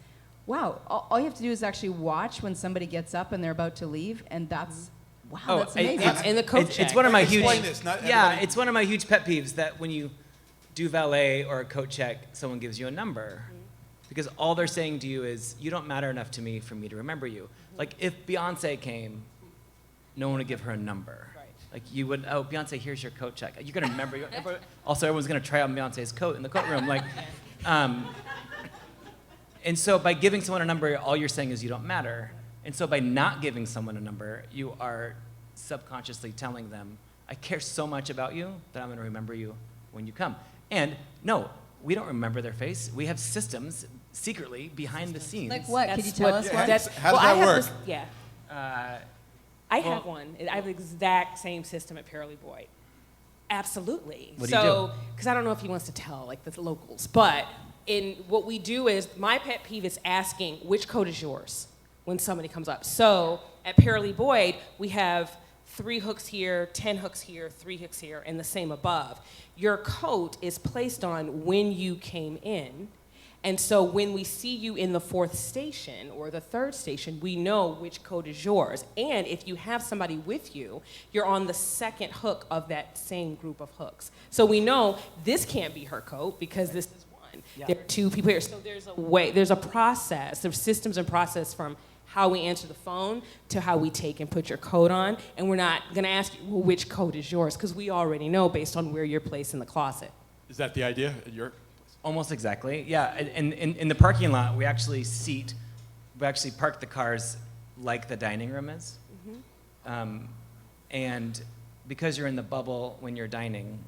wow. All you have to do is actually watch when somebody gets up and they're about to leave, and that's, wow, that's amazing. And the coat It's check. one of my huge. Explain this, not yeah, everybody- it's one of my huge pet peeves that when you do valet or a coat check, someone gives you a number, because all they're saying to you is, "You don't matter enough to me for me to remember you." Like if Beyonce came, no one would give her a number. Right. Like you would, oh, Beyonce, here's your coat check. You're gonna remember. Also, everyone's gonna try on Beyonce's coat in the coat room. Like, and so by giving someone a number, all you're saying is you don't matter. And so by not giving someone a number, you are subconsciously telling them, I care so much about you that I'm going to remember you when you come. And no, we don't remember their face. We have systems secretly behind the scenes. Like what? Could That's you tell what- us Yeah, what? That's, How does well, I that have work? this- yeah. Well- I have one. I have the exact same system at Pearly Boyd. Absolutely. What do you do? Because I don't know if he wants to tell like the locals, but in what we do is my pet peeve is asking which coat is yours when somebody comes up. So at Pearly Boyd we have 3 hooks here, 10 hooks here, 3 hooks here, and the same above. Your coat is placed on when you came in. And so when we see you in the 4th station or the 3rd station, we know which coat is yours. And if you have somebody with you, you're on the 2nd hook of that same group of hooks. So we know this can't be her coat because this is one. Yeah. There are 2 people here. So there's a process, there's systems and process from how we answer the phone to how we take and put your coat on. And we're not gonna ask you, well, which coat is yours? Because we already know based on where you're placed in the closet. Is that the idea? Almost exactly, yeah. And in the parking lot, we actually park the cars like the dining room is. And because you're in the bubble when you're dining,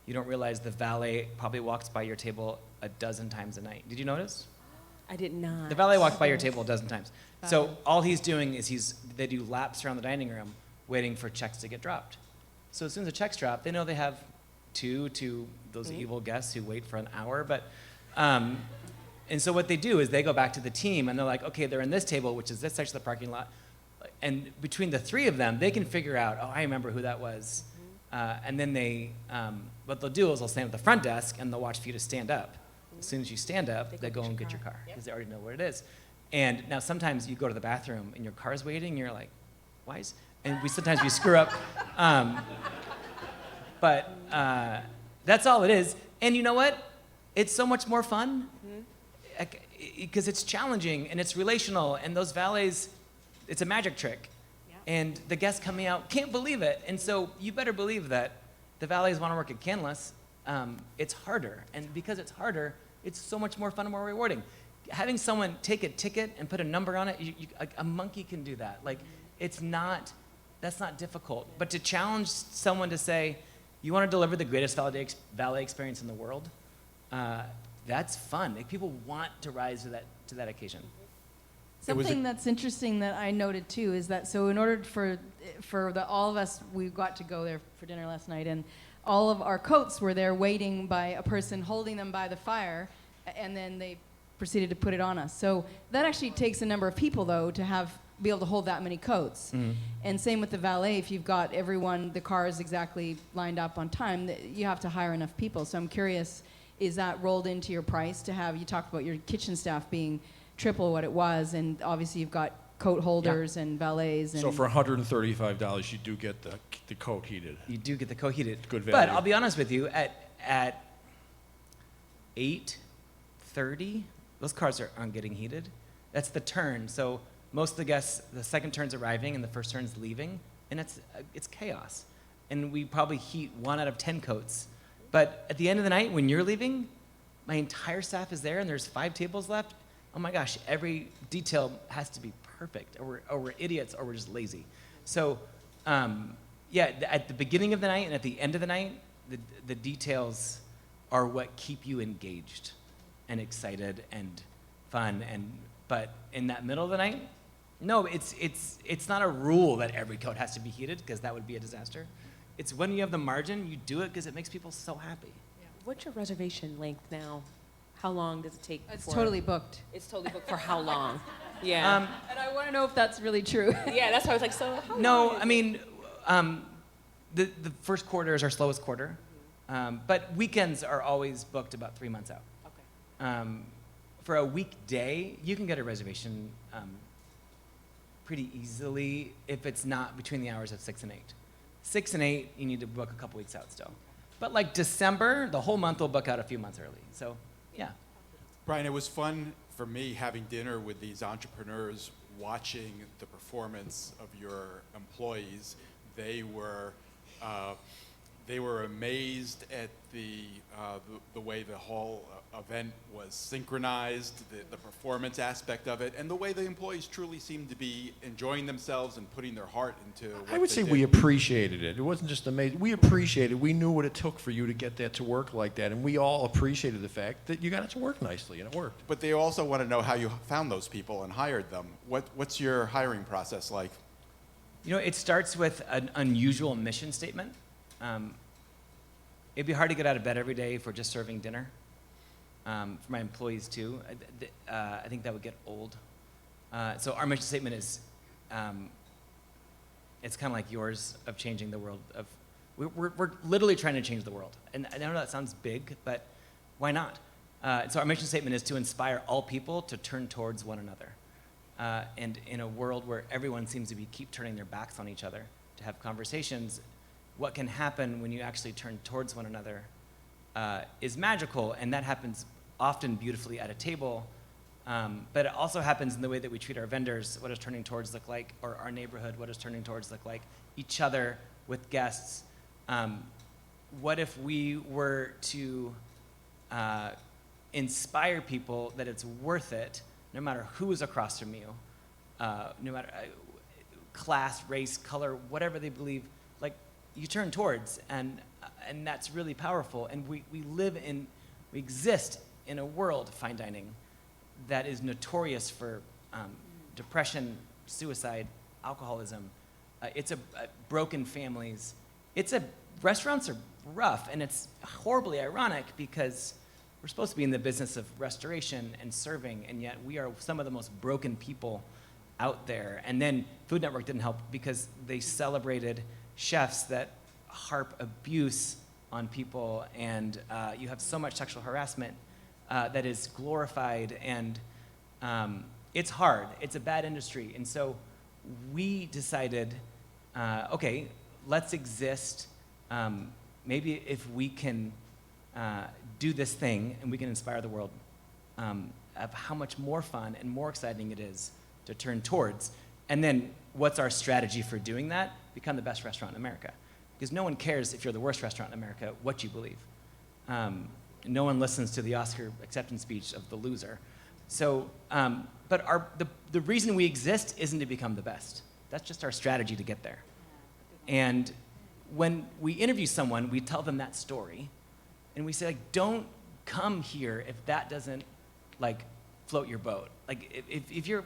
you don't realize the valet probably walks by your table a dozen times a night. Did you notice? I did not. The valet walked by your table a dozen times. So all he's doing is they do laps around the dining room waiting for checks to get dropped. So as soon as the checks drop, they know they have 2 to those evil guests who wait for an hour. But, and so what they do is they go back to the team and they're like, okay, they're in this table, which is this section of the parking lot. And between the 3 of them, they can figure out, oh, I remember who that was. And then what they'll do is they'll stand at the front desk and they'll watch for you to stand up. As soon as you stand up, they go and get your car because they already know what it is. And now sometimes you go to the bathroom and your car's waiting and you're like, why is, and sometimes we screw up. But that's all it is. And you know what? It's so much more fun because it's challenging and it's relational. And those valets, it's a magic trick. And the guests coming out can't believe it. And so you better believe that the valets want to work at Canlis. It's harder. And because it's harder, it's so much more fun and more rewarding. Having someone take a ticket and put a number on it, a monkey can do that. Like, that's not difficult. But to challenge someone to say, you want to deliver the greatest valet experience in the world, that's fun. Like, people want to rise to that occasion. Something that's interesting that I noted too is that so in order for all of us, we got to go there for dinner last night, and all of our coats were there waiting by a person holding them by the fire, and then they proceeded to put it on us. So that actually takes a number of people though to be able to hold that many coats. And same with the valet. If you've got everyone, the cars exactly lined up on time, you have to hire enough people. So I'm curious, is that rolled into your price to have? You talked about your kitchen staff being triple what it was, and obviously you've got coat holders and valets. And So for $135, you do get the coat heated. You do get the coat heated. Good value. But I'll be honest with you, at 8:30, those cars aren't getting heated. That's the turn. So most of the guests, the second turn's arriving and the first turn's leaving, and it's chaos. And we probably heat 1 out of 10 coats. But at the end of the night, when you're leaving, my entire staff is there and there's 5 tables left. Oh my gosh, every detail has to be perfect, or we're idiots, or we're just lazy. So, at the beginning of the night and at the end of the night, the details are what keep you engaged and excited and fun. But in that middle of the night, no, it's not a rule that every coat has to be heated, because that would be a disaster. It's when you have the margin, you do it because it makes people so happy. What's your reservation length now? How long does it take? It's totally booked. It's totally booked for how long? Yeah. And I want to know if that's really true. Yeah, that's why I was like, so how No, long is I mean, the first quarter is our slowest quarter, but weekends are always booked about 3 months out. Okay. For a weekday, you can get a reservation pretty easily if it's not between the hours of 6 and 8. 6 and 8, you need to book a couple weeks out still. But like December, the whole month will book out a few months early. So, yeah. Brian, it was fun for me having dinner with these entrepreneurs, watching the performance of your employees. They were amazed at the way the whole event was synchronized, the performance aspect of it, and the way the employees truly seemed to be enjoying themselves and putting their heart into what I would they say did. we appreciated it. It wasn't just amazing. We appreciated it. We knew what it took for you to get that to work like that, and we all appreciated the fact that you got it to work nicely, and it worked. But they also want to know how you found those people and hired them. What's your hiring process like? You know, it starts with an unusual mission statement. It'd be hard to get out of bed every day if we're just serving dinner. For my employees too, I think that would get old. So our mission statement is, it's kind of like yours of changing the world. We're literally trying to change the world. And I know that sounds big, but why not? So our mission statement is to inspire all people to turn towards one another. And in a world where everyone seems to keep turning their backs on each other to have conversations, what can happen when you actually turn towards one another is magical, and that happens often beautifully at a table, but it also happens in the way that we treat our vendors. What does turning towards look like? Or our neighborhood, what does turning towards look like? Each other, with guests. What if we were to inspire people that it's worth it, no matter who is across from you, no matter class, race, color, whatever they believe, like you turn towards, and that's really powerful. And we exist in a world, fine dining, that is notorious for depression, suicide, alcoholism. It's broken families. Restaurants are rough, and it's horribly ironic because we're supposed to be in the business of restoration and serving, and yet we are some of the most broken people out there. And then Food Network didn't help because they celebrated chefs that harp abuse on people, and you have so much sexual harassment that is glorified, and it's hard. It's a bad industry. And so we decided, okay, let's exist. Maybe if we can do this thing and we can inspire the world of how much more fun and more exciting it is to turn towards. And then what's our strategy for doing that? Become the best restaurant in America. Because no one cares if you're the worst restaurant in America, what you believe. No one listens to the Oscar acceptance speech of the loser. So, but the reason we exist isn't to become the best. That's just our strategy to get there. And when we interview someone, we tell them that story, and we say, like, don't come here if that doesn't, like, float your boat. Like, if you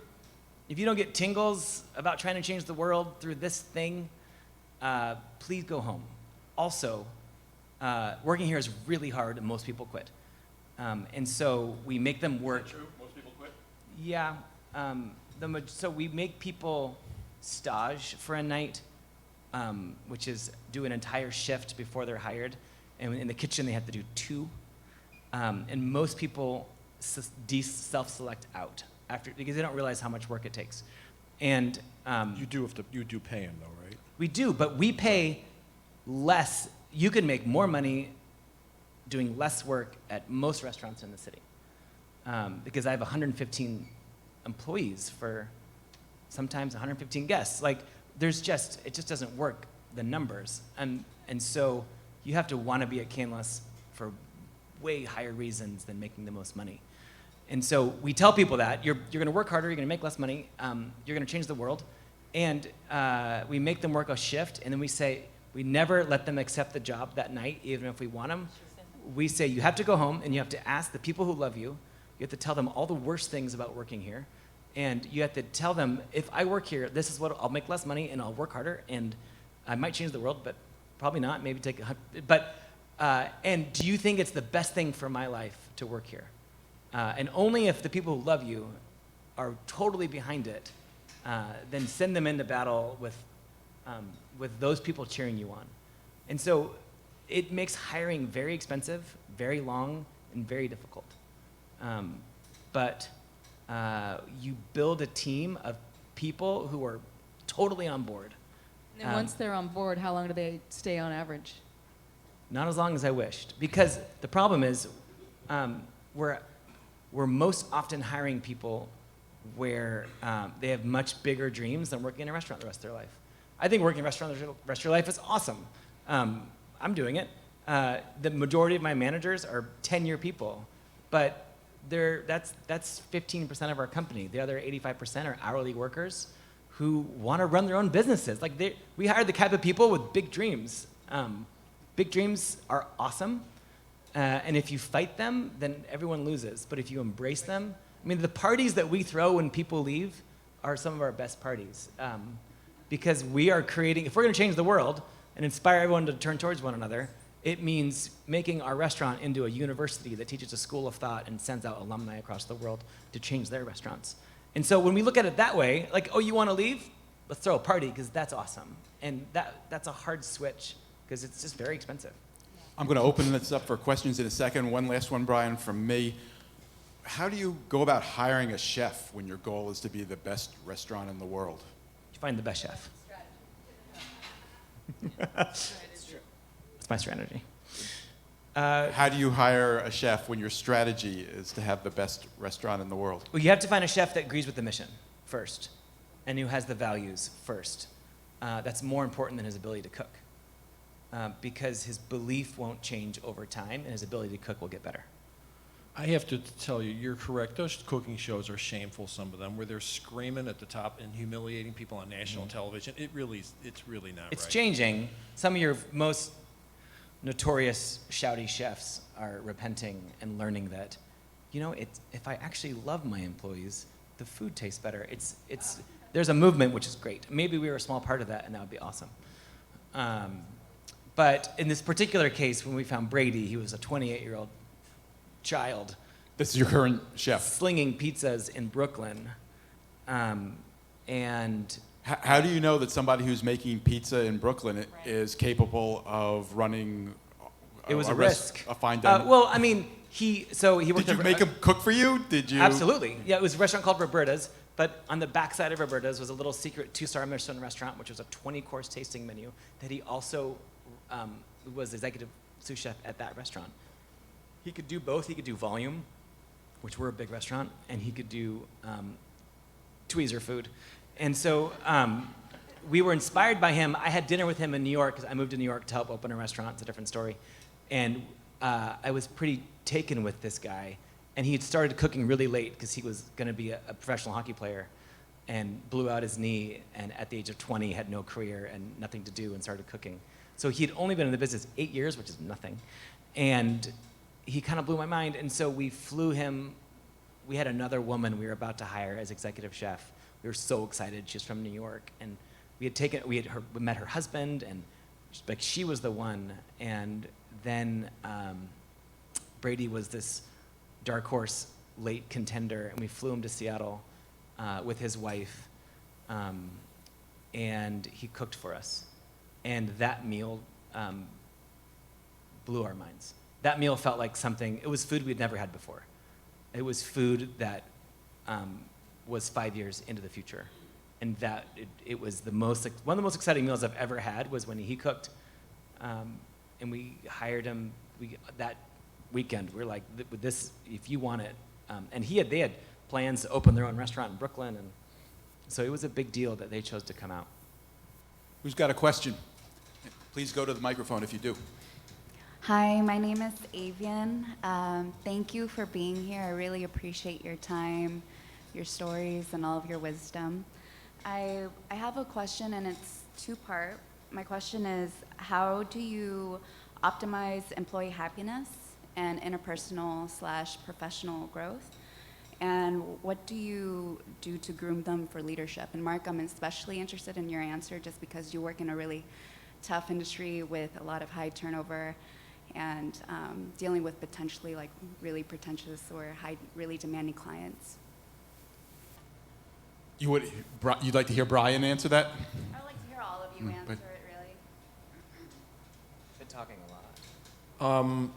don't get tingles about trying to change the world through this thing, please go home. Also, working here is really hard, and most people quit. And so we make them work. Is that true? Most people quit? Yeah. So we make people stage for a night, which is do an entire shift before they're hired. And in the kitchen, they have to do 2. And most people self-select out after, because they don't realize how much work it takes. And You do pay them though, right? we do, but we pay less. You can make more money doing less work at most restaurants in the city. Because I have 115 employees for sometimes 115 guests. Like, it just doesn't work, the numbers. And so you have to want to be at Canlis for way higher reasons than making the most money. And so we tell people that you're going to work harder, you're going to make less money, you're going to change the world. And we make them work a shift, and then we say, we never let them accept the job that night, even if we want them. We say, you have to go home, and you have to ask the people who love you. You have to tell them all the worst things about working here. And you have to tell them, if I work here, this is what I'll make less money, and I'll work harder, and I might change the world, but probably not. Maybe take and do you think it's the best thing for my life to work here? And only if the people who love you are totally behind it, then send them into battle with those people cheering you on. And so it makes hiring very expensive, very long, and very difficult. But you build a team of people who are totally on board. And then once they're on board, how long do they stay on average? Not as long as I wished, because the problem is we're most often hiring people where they have much bigger dreams than working in a restaurant the rest of their life. I think working in a restaurant the rest of your life is awesome. I'm doing it. The majority of my managers are 10-year people, but that's 15% of our company. The other 85% are hourly workers who want to run their own businesses. Like we hire the type of people with big dreams. Big dreams are awesome, and if you fight them, then everyone loses. But if you embrace them, I mean, the parties that we throw when people leave are some of our best parties, because we are creating. If we're going to change the world and inspire everyone to turn towards one another, it means making our restaurant into a university that teaches a school of thought and sends out alumni across the world to change their restaurants. And so when we look at it that way, like, oh, you want to leave? let's throw a party because that's awesome. And that's a hard switch because it's just very expensive. I'm going to open this up for questions in a second. One last one, Brian, from me. How do you go about hiring a chef when your goal is to be the best restaurant in the world? You find the best chef. That's my strategy. How do you hire a chef when your strategy is to have the best restaurant in the world? Well, you have to find a chef that agrees with the mission first and who has the values first. That's more important than his ability to cook because his belief won't change over time and his ability to cook will get better. I have to tell you, you're correct. Those cooking shows are shameful, some of them, where they're screaming at the top and humiliating people on national television. It's really not It's right. changing. Some of your most notorious shouty chefs are repenting and learning that, if I actually love my employees, the food tastes better. There's a movement which is great. Maybe we were a small part of that, and that would be awesome. But in this particular case, when we found Brady, he was a 28-year-old child. This is your current chef. Slinging pizzas in Brooklyn. And How do you know that somebody who's making pizza in Brooklyn is capable of running it was a risk. A fine dining? Well, I mean, he worked Did you make him cook for you? Did you? Absolutely. Yeah, it was a restaurant called Roberta's, but on the backside of Roberta's was a little secret 2-star Michelin restaurant, which was a 20-course tasting menu that he also was executive sous chef at that restaurant. He could do both. He could do volume, which we're a big restaurant, and he could do tweezer food. And so we were inspired by him. I had dinner with him in New York because I moved to New York to help open a restaurant. It's a different story. And I was pretty taken with this guy. And he had started cooking really late because he was going to be a professional hockey player and blew out his knee. And at the age of 20, had no career and nothing to do and started cooking. So he had only been in the business 8 years, which is nothing. And he kind of blew my mind. And so we flew him. We had another woman we were about to hire as executive chef. We were so excited. She's from New York. And we met her husband, and she was the one. And then Brady was this dark horse late contender, and we flew him to Seattle with his wife, and he cooked for us. And that meal blew our minds. That meal felt like something, it was food we'd never had before. It was food that was 5 years into the future. And that it was one of the most exciting meals I've ever had was when he cooked. And we hired him that weekend. We were like, with this, if you want it. And they had plans to open their own restaurant in Brooklyn. And so it was a big deal that they chose to come out. Who's got a question? Please go to the microphone if you do. Hi, my name is Avian. Thank you for being here. I really appreciate your time, your stories, and all of your wisdom. I have a question, and it's two-part. My question is, how do you optimize employee happiness and interpersonal/professional growth? And what do you do to groom them for leadership? And Mark, I'm especially interested in your answer just because you work in a really tough industry with a lot of high turnover and dealing with potentially like really pretentious or really demanding clients. You'd like to hear Brian answer that? I would like to hear all of you answer it, really. Been talking a lot.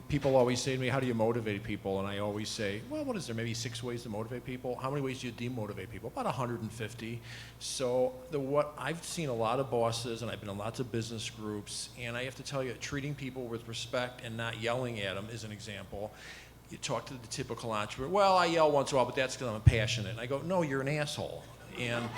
People always say to me, how do you motivate people? And I always say, well, what is there, maybe 6 ways to motivate people? How many ways do you demotivate people? About 150. So what I've seen a lot of bosses, and I've been in lots of business groups, and I have to tell you, treating people with respect and not yelling at them is an example. You talk to the typical entrepreneur, well, I yell once in a while, but that's because I'm passionate. And I go, no, you're an asshole. And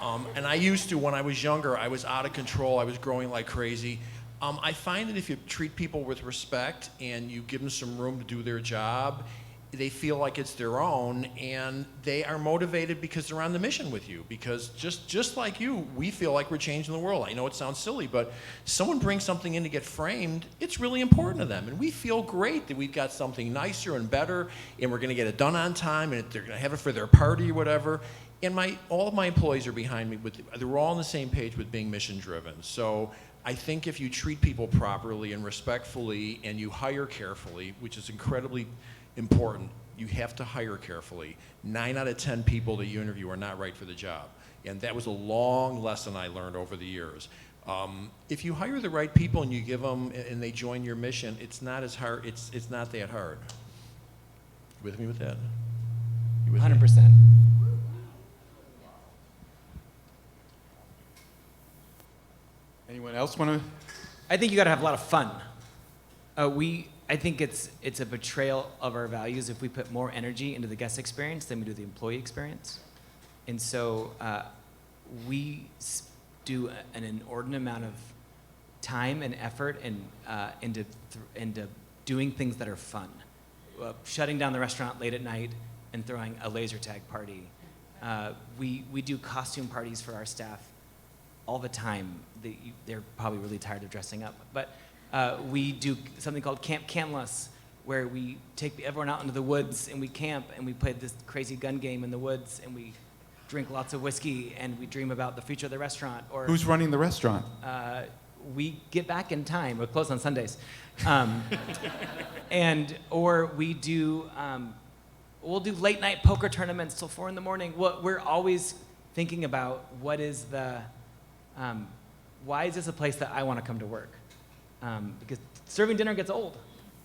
I used to, when I was younger, I was out of control. I was growing like crazy. I find that if you treat people with respect and you give them some room to do their job, they feel like it's their own, and they are motivated because they're on the mission with you. Because just like you, we feel like we're changing the world. I know it sounds silly, but someone brings something in to get framed, it's really important to them. And we feel great that we've got something nicer and better, and we're going to get it done on time, and they're going to have it for their party or whatever. And all of my employees are behind me. They're all on the same page with being mission driven. So I think if you treat people properly and respectfully and you hire carefully, which is incredibly important, you have to hire carefully. 9 out of 10 people that you interview are not right for the job. And that was a long lesson I learned over the years. If you hire the right people and you give them, and they join your mission, it's not as hard, it's not that hard. You with me with that? You with me? 100%. Anyone else want to? I think you got to have a lot of fun. I think it's a betrayal of our values if we put more energy into the guest experience than we do the employee experience. And so we do an inordinate amount of time and effort into doing things that are fun. Shutting down the restaurant late at night and throwing a laser tag party. We do costume parties for our staff all the time. They're probably really tired of dressing up. But we do something called Camp Canlis, where we take everyone out into the woods and we camp and we play this crazy gun game in the woods and we drink lots of whiskey and we dream about the future of the restaurant. Or Who's running the restaurant? we get back in time. We're closed on Sundays. Or we do, we'll do late night poker tournaments till 4 a.m. We're always thinking about what is the, why is this a place that I want to come to work? Because serving dinner gets old.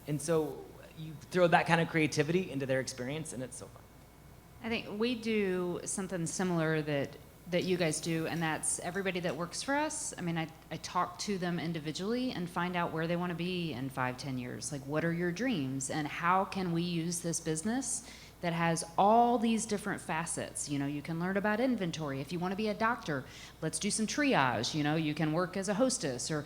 And so you throw that kind of creativity into their experience and it's so fun. I think we do something similar that you guys do, and that's everybody that works for us. I mean, I talk to them individually and find out where they want to be in 5-10 years. Like, what are your dreams, and how can we use this business that has all these different facets? You know, you can learn about inventory. If you want to be a doctor, let's do some triage. You know, you can work as a hostess, or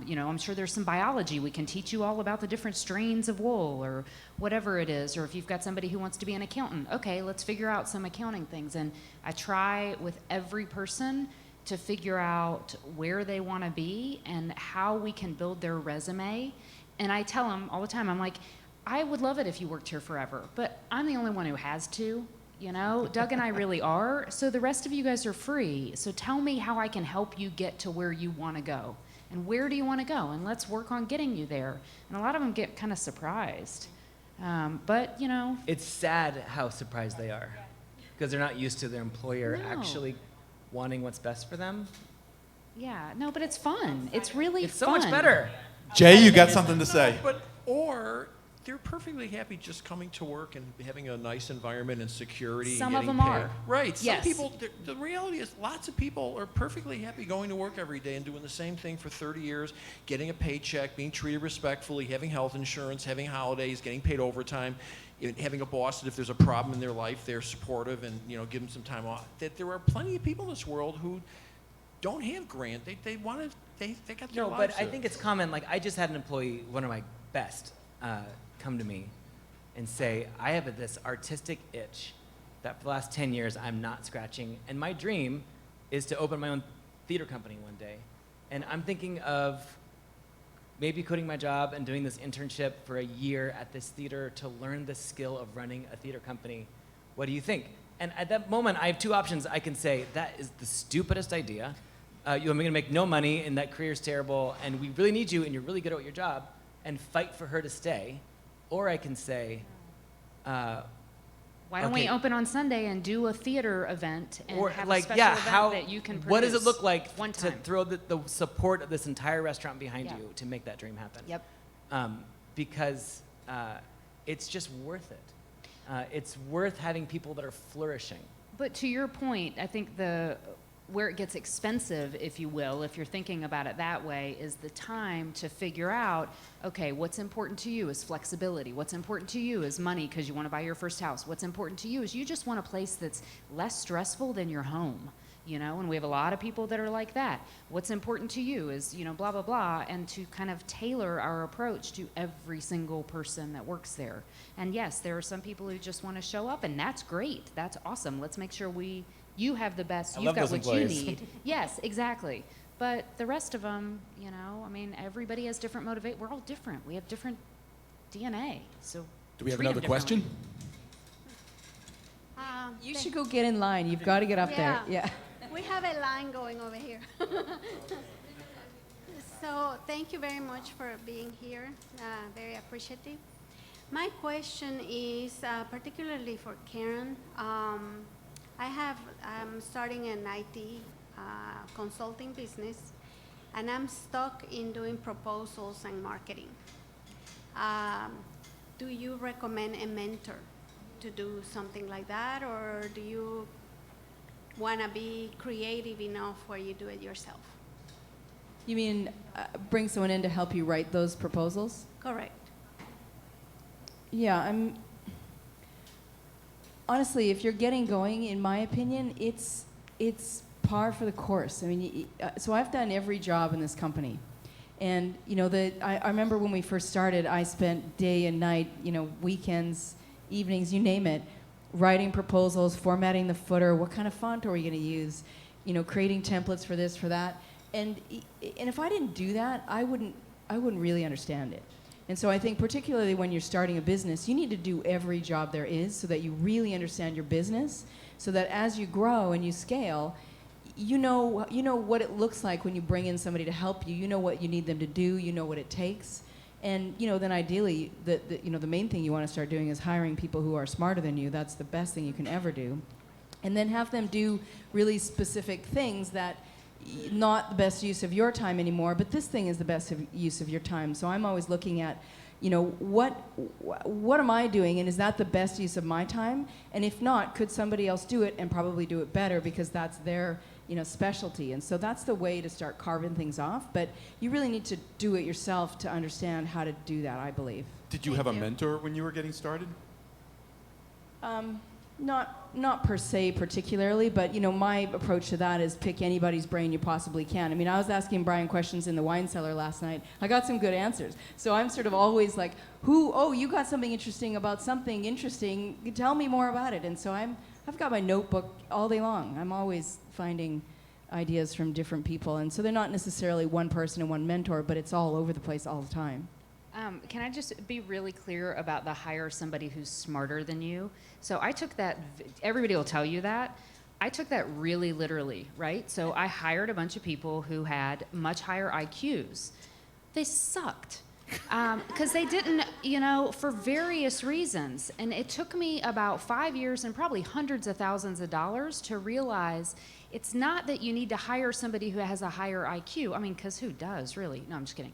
you know, I'm sure there's some biology. We can teach you all about the different strains of wool or whatever it is. Or if you've got somebody who wants to be an accountant, okay, let's figure out some accounting things. And I try with every person to figure out where they want to be and how we can build their resume. And I tell them all the time, I'm like, I would love it if you worked here forever, but I'm the only one who has to, you know? Doug and I really are, so the rest of you guys are free. So tell me how I can help you get to where you want to go. And where do you want to go? And let's work on getting you there. And a lot of them get kind of surprised. But, you know. It's sad how surprised they are because they're not used to their employer No. actually wanting what's best for them. Yeah, no, but it's fun. It's really It's fun. so much better. Jay, you got something to say? Or they're perfectly happy just coming to work and having a nice environment and security. Some and of getting them paid. are. Right. Some Yes. people, the reality is lots of people are perfectly happy going to work every day and doing the same thing for 30 years, getting a paycheck, being treated respectfully, having health insurance, having holidays, getting paid overtime, having a boss that if there's a problem in their life, they're supportive and, you know, give them some time off. That there are plenty of people in this world who don't have grant. They want to, they got their No, lives. but I think it's common. Like, I just had an employee, one of my best, come to me and say, I have this artistic itch that for the last 10 years I'm not scratching, and my dream is to open my own theater company one day. And I'm thinking of maybe quitting my job and doing this internship for a year at this theater to learn the skill of running a theater company. What do you think? And at that moment, I have two options. I can say, that is the stupidest idea. You're going to make no money, and that career's terrible, and we really need you, and you're really good at your job, and fight for her to stay. Or I can say, Why don't we open on Sunday and do a theater event and or have like, a special yeah, event how, that you can produce? what does it look like one to time? throw the support of this entire restaurant behind Yeah. you to make that dream happen? Yep. Because it's just worth it. It's worth having people that are flourishing. But to your point, I think where it gets expensive, if you will, if you're thinking about it that way, is the time to figure out, okay, what's important to you is flexibility. What's important to you is money because you want to buy your first house. What's important to you is you just want a place that's less stressful than your home, you know, and we have a lot of people that are like that. What's important to you is, you know, blah, blah, blah, and to kind of tailor our approach to every single person that works there. And yes, there are some people who just want to show up, and that's great. That's awesome. Let's make sure you have the best. I You've love got those what employees. you need. Yes, exactly. But the rest of them, you know, I mean, everybody has different motivate. We're all different. We have different DNA. So Do we have treat 'em another question? You should go get in line. You've got to get up there. Yeah. We have a line going over here. So thank you very much for being here. Very appreciative. My question is particularly for Karen. I'm starting an IT consulting business, and I'm stuck in doing proposals and marketing. Do you recommend a mentor to do something like that, or do you want to be creative enough where you do it yourself? You mean bring someone in to help you write those proposals? Correct. Yeah, honestly, if you're getting going, in my opinion, it's par for the course. I mean, so I've done every job in this company. And, I remember when we first started, I spent day and night, weekends, evenings, you name it, writing proposals, formatting the footer, what kind of font are we going to use, creating templates for this, for that. And if I didn't do that, I wouldn't really understand it. And so I think particularly when you're starting a business, you need to do every job there is so that you really understand your business, so that as you grow and you scale, you know what it looks like when you bring in somebody to help you. You know what you need them to do. You know what it takes. And then ideally, the main thing you want to start doing is hiring people who are smarter than you. That's the best thing you can ever do. And then have them do really specific things that not the best use of your time anymore, but this thing is the best use of your time. So I'm always looking at, what am I doing, and is that the best use of my time? And if not, could somebody else do it and probably do it better because that's their specialty? And so that's the way to start carving things off. But you really need to do it yourself to understand how to do that, I believe. Did you have a mentor when you were getting started? Not per se particularly, but my approach to that is pick anybody's brain you possibly can. I mean, I was asking Brian questions in the wine cellar last night. I got some good answers. So I'm sort of always like, you got something interesting about something interesting. Tell me more about it. And so I've got my notebook all day long. I'm always finding ideas from different people. And so they're not necessarily one person and one mentor, but it's all over the place all the time. Can I just be really clear about the hire somebody who's smarter than you? So I took that, everybody will tell you that. I took that really literally, right? So I hired a bunch of people who had much higher IQs. They sucked because they didn't, for various reasons. And it took me about 5 years and probably hundreds of thousands of dollars to realize it's not that you need to hire somebody who has a higher IQ. I mean, because who does, really? No, I'm just kidding.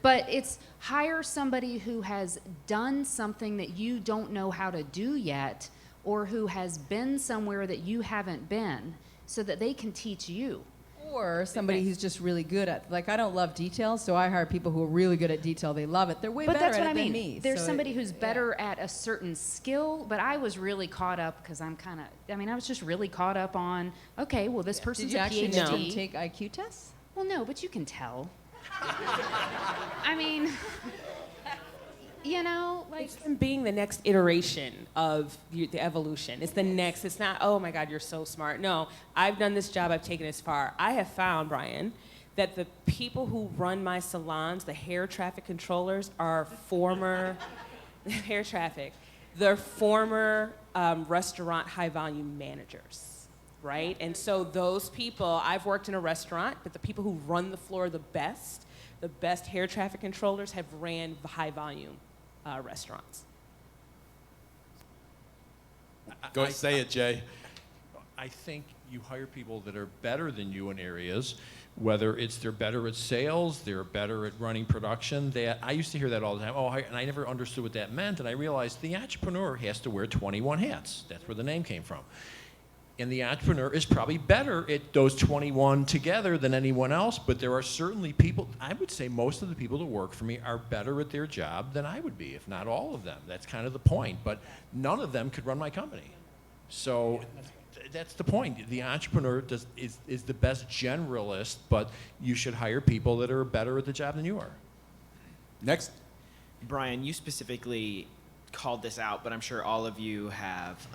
But it's hire somebody who has done something that you don't know how to do yet, or who has been somewhere that you haven't been, so that they can teach you. Or somebody who's just really good at, I don't love detail, so I hire people who are really good at detail. They love it. They're way better at it than me. There's somebody who's better at a certain skill, but I was really caught up because I was just really caught up on, okay, well, this person's a PhD. Did you actually take IQ tests? Well, no, but you can tell. I mean, it's being the next iteration of the evolution. It's the next. It's not, oh my God, you're so smart. No, I've done this job. I've taken it as far. I have found, Brian, that the people who run my salons, the hair traffic controllers, are former hair traffic. They're former restaurant high volume managers, right? And so those people, I've worked in a restaurant, but the people who run the floor the best hair traffic controllers have ran high volume restaurants. Go say it, Jay. I think you hire people that are better than you in areas, whether it's they're better at sales, they're better at running production. I used to hear that all the time. And I never understood what that meant, and I realized the entrepreneur has to wear 21 hats. That's where the name came from. And the entrepreneur is probably better at those 21 together than anyone else, but there are certainly people, I would say most of the people that work for me are better at their job than I would be, if not all of them. That's kind of the point, but none of them could run my company. So that's the point. The entrepreneur is the best generalist, but you should hire people that are better at the job than you are. Next. Brian, you specifically called this out, but I'm sure all of you have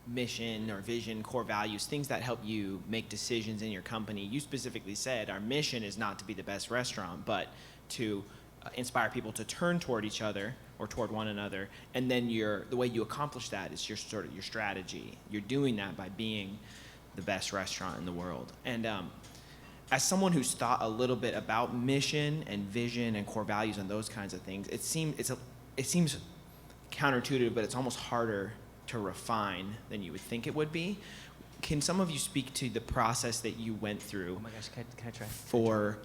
mission or vision, core values, things that help you make decisions in your company. You specifically said our mission is not to be the best restaurant, but to inspire people to turn toward each other or toward one another. And then the way you accomplish that is your strategy. You're doing that by being the best restaurant in the world. And as someone who's thought a little bit about mission and vision and core values and those kinds of things, it seems counterintuitive, but it's almost harder to refine than you would think it would be. Can some of you speak to the process that you went through Oh my gosh, can I try? for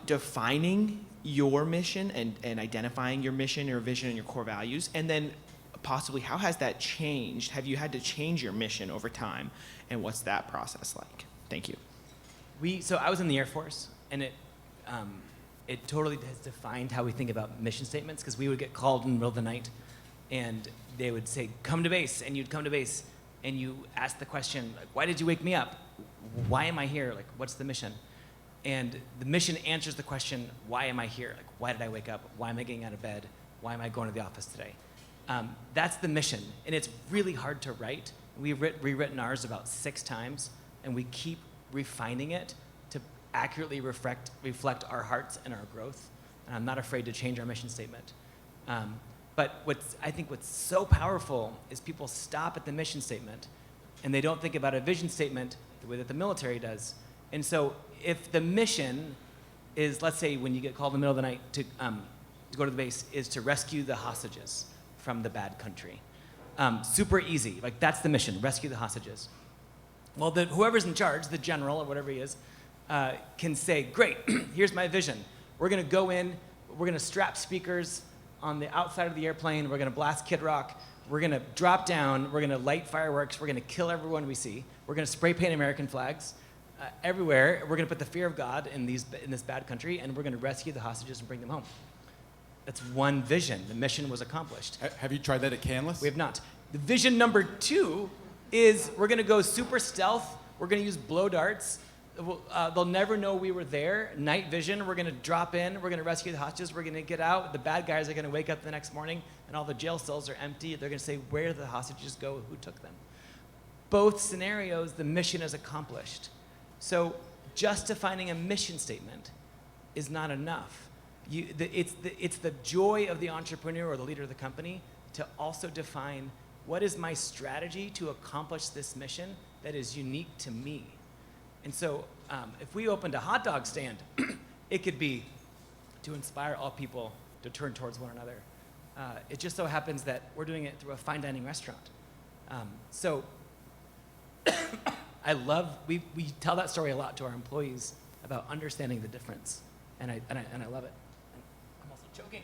defining your mission and identifying your mission, your vision, and your core values? And then possibly, how has that changed? Have you had to change your mission over time? And what's that process like? Thank you. So I was in the Air Force, and it totally has defined how we think about mission statements, because we would get called in the middle of the night, and they would say, come to base, and you'd come to base, and you ask the question, like, why did you wake me up? Why am I here? Like, what's the mission? And the mission answers the question, why am I here? Like, why did I wake up? Why am I getting out of bed? Why am I going to the office today? That's the mission, and it's really hard to write. We've rewritten ours about 6 times, and we keep refining it to accurately reflect our hearts and our growth. And I'm not afraid to change our mission statement. But I think what's so powerful is people stop at the mission statement, and they don't think about a vision statement the way that the military does. And so if the mission is, let's say when you get called in the middle of the night to go to the base, is to rescue the hostages from the bad country. Super easy, like that's the mission, rescue the hostages. Well, whoever's in charge, the general or whatever he is, can say, great, here's my vision. We're gonna go in, we're gonna strap speakers on the outside of the airplane, we're gonna blast Kid Rock, we're gonna drop down, we're gonna light fireworks, we're gonna kill everyone we see, we're gonna spray paint American flags everywhere, we're gonna put the fear of God in this bad country, and we're gonna rescue the hostages and bring them home. That's one vision. The mission was accomplished. Have you tried that at Canlis? We have not. The vision number 2 is we're gonna go super stealth, we're gonna use blow darts, they'll never know we were there, night vision, we're gonna drop in, we're gonna rescue the hostages, we're gonna get out, the bad guys are gonna wake up the next morning and all the jail cells are empty, they're gonna say, where did the hostages go, who took them? Both scenarios, the mission is accomplished. So just defining a mission statement is not enough. It's the joy of the entrepreneur or the leader of the company to also define what is my strategy to accomplish this mission that is unique to me. And so if we opened a hot dog stand, it could be to inspire all people to turn towards one another. It just so happens that we're doing it through a fine dining restaurant. So we tell that story a lot to our employees about understanding the difference. And I love it. I'm also joking.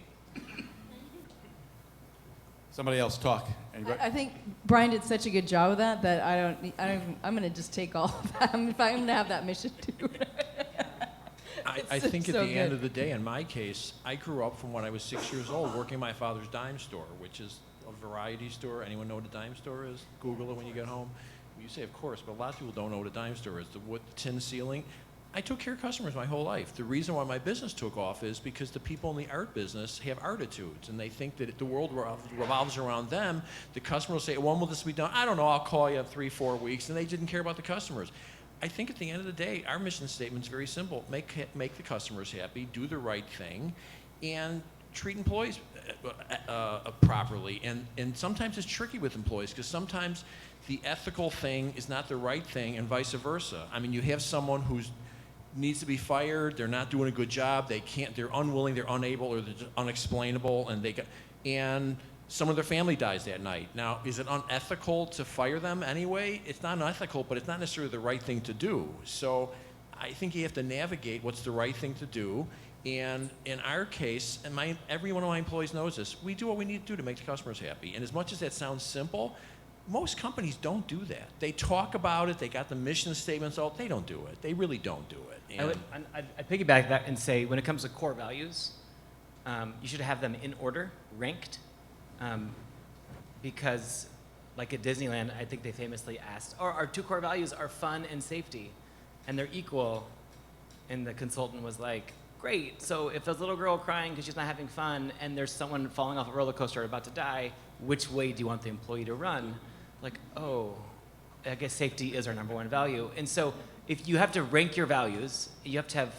Somebody else talk. Anybody? I think Brian did such a good job of that I'm going to just take all of that. I'm going to have that mission too. I think at the end of the day, in my case, I grew up from when I was 6 years old working my father's dime store, which is a variety store. Anyone know what a dime store is? Google it when you get home. You say, of course, but a lot of people don't know what a dime store is. The wood tin ceiling. I took care of customers my whole life. The reason why my business took off is because the people in the art business have artitudes, and they think that the world revolves around them. The customer will say, when will this be done? I don't know, I'll call you in 3-4 weeks, and they didn't care about the customers. I think at the end of the day, our mission statement is very simple. Make the customers happy, do the right thing, and treat employees properly. And sometimes it's tricky with employees, because sometimes the ethical thing is not the right thing, and vice versa. I mean, you have someone who's needs to be fired, they're not doing a good job, they're unwilling, they're unable, or they're just unexplainable, and someone of their family dies that night. Now, is it unethical to fire them anyway? It's not unethical, but it's not necessarily the right thing to do. So I think you have to navigate what's the right thing to do. And in our case, and every one of my employees knows this, we do what we need to do to make the customers happy. And as much as that sounds simple, most companies don't do that. They talk about it, they got the mission statements out, they don't do it. They really don't do it. I'd piggyback that and say, when it comes to core values, you should have them in order, ranked, because like at Disneyland, I think they famously asked, our 2 core values are fun and safety, and they're equal. And the consultant was like, great, so if there's a little girl crying because she's not having fun and there's someone falling off a roller coaster about to die, which way do you want the employee to run? Like, oh, I guess safety is our number 1 value. And so if you have to rank your values, you have to have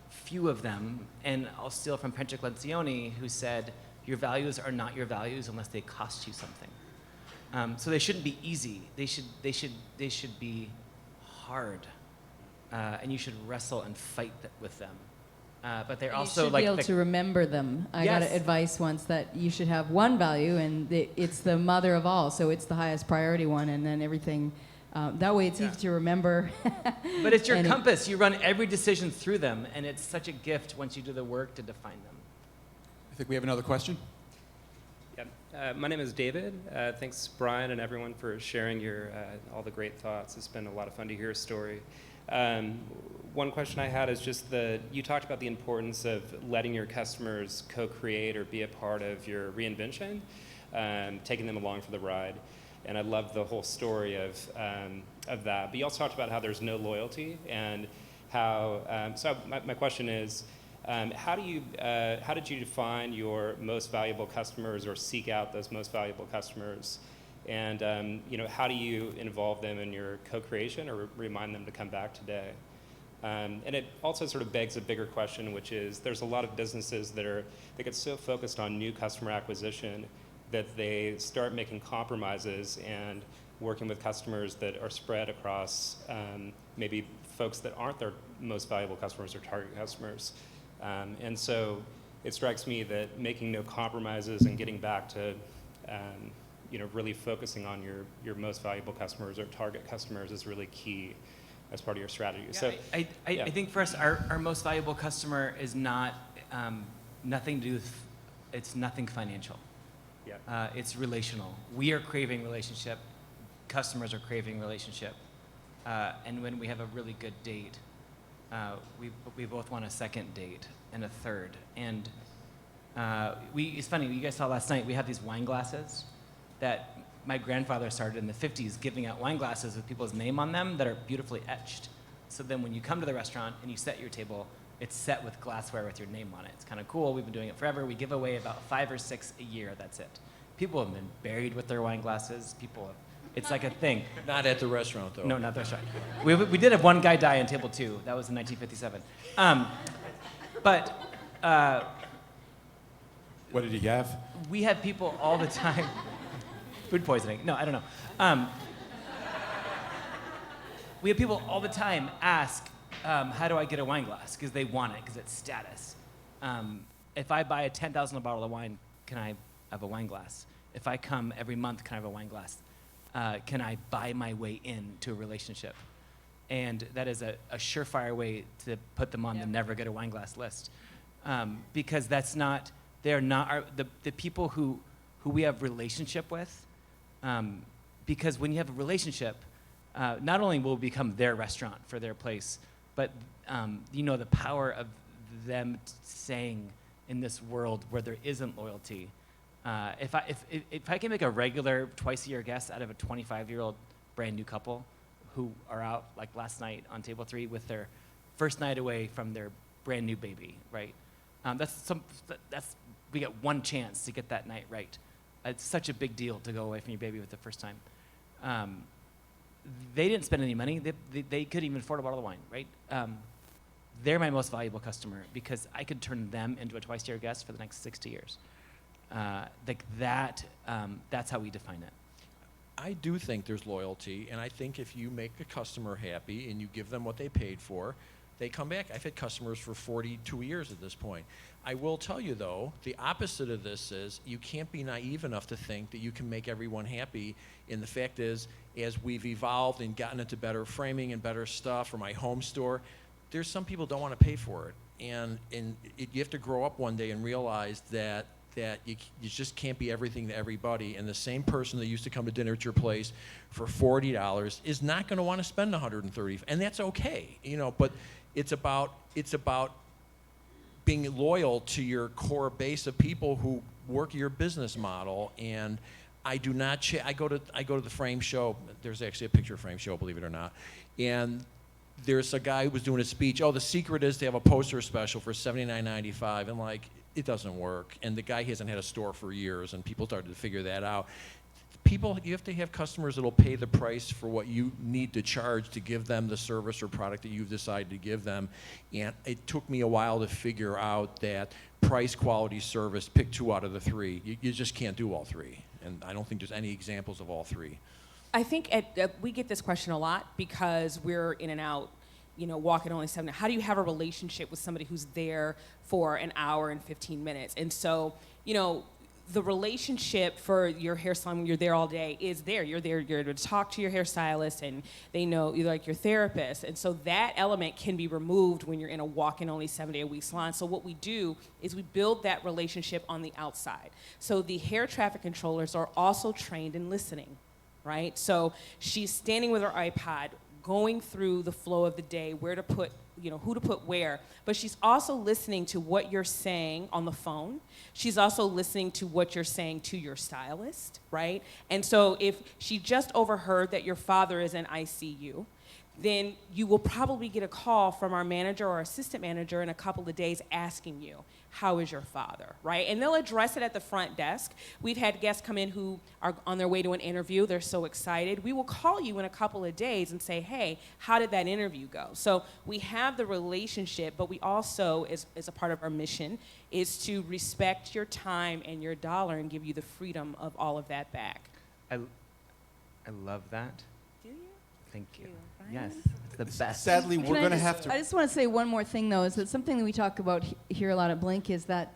few of them. And I'll steal from Patrick Lencioni, who said, your values are not your values unless they cost you something. So they shouldn't be easy. They should be hard. and you should wrestle and fight with them. But they're And also you should like be able to remember them. I got Yes. advice once that you should have one value, and it's the mother of all, so it's the highest priority one, and then everything. That way, it's easy to remember. But it's your And compass. You run every decision through them, and it's such a gift once you do the work to define them. I think we have another question. Yeah. My name is David. Thanks, Brian, and everyone for sharing your all the great thoughts. It's been a lot of fun to hear a story. One question I had is just you talked about the importance of letting your customers co-create or be a part of your reinvention, taking them along for the ride. And I love the whole story of that. But you also talked about how there's no loyalty, and how. So my question is, how did you define your most valuable customers, or seek out those most valuable customers? And how do you involve them in your co-creation, or remind them to come back today? And it also sort of begs a bigger question, which is there's a lot of businesses that get so focused on new customer acquisition that they start making compromises and working with customers that are spread across maybe folks that aren't their most valuable customers or target customers. And so it strikes me that making no compromises and getting back to really focusing on your most valuable customers or target customers is really key as part of your strategy. Yeah, So I think for us, our most valuable customer is not nothing to do with, it's nothing financial. Yeah. It's relational. We are craving relationship. Customers are craving relationship. And when we have a really good date, we both want a second date and a third. And it's funny, you guys saw last night, we have these wine glasses that my grandfather started in the 50s, giving out wine glasses with people's name on them that are beautifully etched. So then when you come to the restaurant and you set your table, it's set with glassware with your name on it. It's kind of cool. We've been doing it forever. We give away about 5 or 6 a year. That's it. People have been buried with their wine glasses. It's like a thing. Not at the restaurant, though. No, not the restaurant. We did have one guy die on table 2. That was in 1957. What did he have? We have people all the time. Food poisoning. No, I don't know. We have people all the time ask, how do I get a wine glass? Because they want it, because it's status. If I buy a $10,000 bottle of wine, can I have a wine glass? If I come every month, can I have a wine glass? Can I buy my way into a relationship? And that is a surefire way to put them on the never get a wine glass list. Because they're not the people who we have relationship with. Because when you have a relationship, not only will it become their restaurant for their place, but the power of them saying in this world where there isn't loyalty, if I can make a regular twice-a-year guest out of a 25-year-old brand new couple who are out like last night on table 3 with their first night away from their brand new baby, right? We get one chance to get that night right. It's such a big deal to go away from your baby with the first time. They didn't spend any money. They couldn't even afford a bottle of wine, right? They're my most valuable customer because I could turn them into a twice-a-year guest for the next 60 years. That's how we define it. I do think there's loyalty, and I think if you make a customer happy and you give them what they paid for, they come back. I've had customers for 42 years at this point. I will tell you, though, the opposite of this is you can't be naive enough to think that you can make everyone happy. And the fact is, as we've evolved and gotten into better framing and better stuff for my home store, there's some people don't want to pay for it. And you have to grow up one day and realize that you just can't be everything to everybody. And the same person that used to come to dinner at your place for $40 is not going to want to spend $130, and that's okay, But it's about being loyal to your core base of people who work your business model. And I do not. I go to the frame show. There's actually a picture frame show, believe it or not, and there's a guy who was doing a speech. Oh, the secret is to have a poster special for $79.95, and like it doesn't work. And the guy hasn't had a store for years, and people started to figure that out. You have to have customers that'll pay the price for what you need to charge to give them the service or product that you've decided to give them. And it took me a while to figure out that price, quality, service, pick 2 out of the 3. You just can't do all 3. And I don't think there's any examples of all 3. I think we get this question a lot because we're in and out walk-in only 7 days? How do you have a relationship with somebody who's there for an hour and 15 minutes? And so, the relationship for your hair salon when you're there all day is there. You're there, you're to talk to your hairstylist, and they know you're like your therapist. And so that element can be removed when you're in a walk-in only 7-day-a-week salon. So what we do is we build that relationship on the outside. So the hair traffic controllers are also trained in listening, right? So she's standing with her iPod, going through the flow of the day, where to put, who to put where, but she's also listening to what you're saying on the phone. She's also listening to what you're saying to your stylist, right? And so if she just overheard that your father is in ICU, then you will probably get a call from our manager or assistant manager in a couple of days asking you, how is your father, right? And they'll address it at the front desk. We've had guests come in who are on their way to an interview. They're so excited. We will call you in a couple of days and say, hey, how did that interview go? So we have the relationship, but we also, as a part of our mission, is to respect your time and your dollar and give you the freedom of all of that back. I love that. Do you? Thank you. Brian? Yes, it's the best. Sadly, Can we're I going to just- have to. I just want to say one more thing, though, is that something that we talk about here a lot at Blink is that,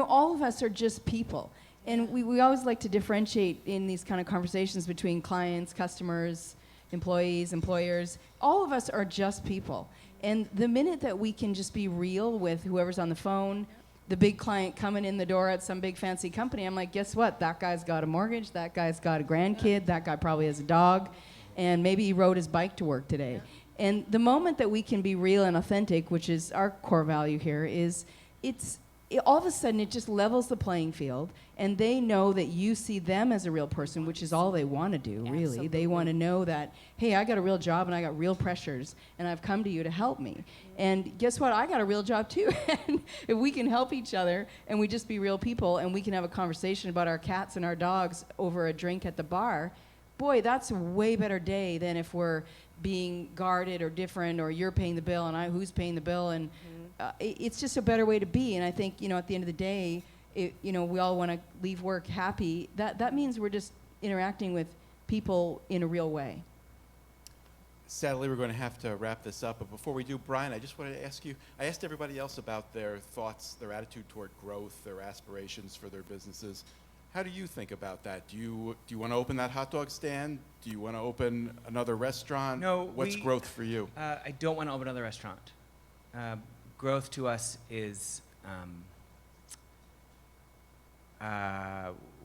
all of us are just people. And we always like to differentiate in these kind of conversations between clients, customers, employees, employers. All of us are just people. And the minute that we can just be real with whoever's on the phone, the big client coming in the door at some big fancy company, I'm like, guess what? That guy's got a mortgage, that guy's got a grandkid, that guy probably has a dog, and maybe he rode his bike to work today. And the moment that we can be real and authentic, which is our core value here, is all of a sudden it just levels the playing field, and they know that you see them as a real person, which is all they want to do, really. Absolutely. They want to know that, hey, I got a real job and I got real pressures, and I've come to you to help me. And guess what? I got a real job too. And if we can help each other and we just be real people and we can have a conversation about our cats and our dogs over a drink at the bar, boy, that's a way better day than if we're being guarded or different, or you're paying the bill and who's paying the bill, and it's just a better way to be. And I think, at the end of the day, we all want to leave work happy. That means we're just interacting with people in a real way. Sadly, we're going to have to wrap this up. But before we do, Brian, I just wanted to ask you, I asked everybody else about their thoughts, their attitude toward growth, their aspirations for their businesses. How do you think about that? Do you want to open that hot dog stand? Do you want to open another restaurant? No. What's growth for you? I don't want to open another restaurant. Growth to us is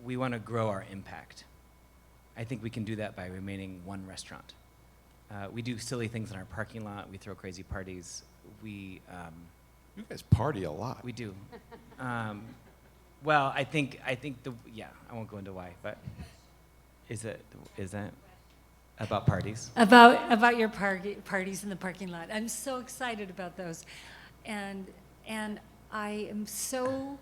we want to grow our impact. I think we can do that by remaining one restaurant. We do silly things in our parking lot. We throw crazy parties. You guys party a lot. We do. Well, I think I won't go into why, but is that about parties? About your parties in the parking lot. I'm so excited about those, and I am so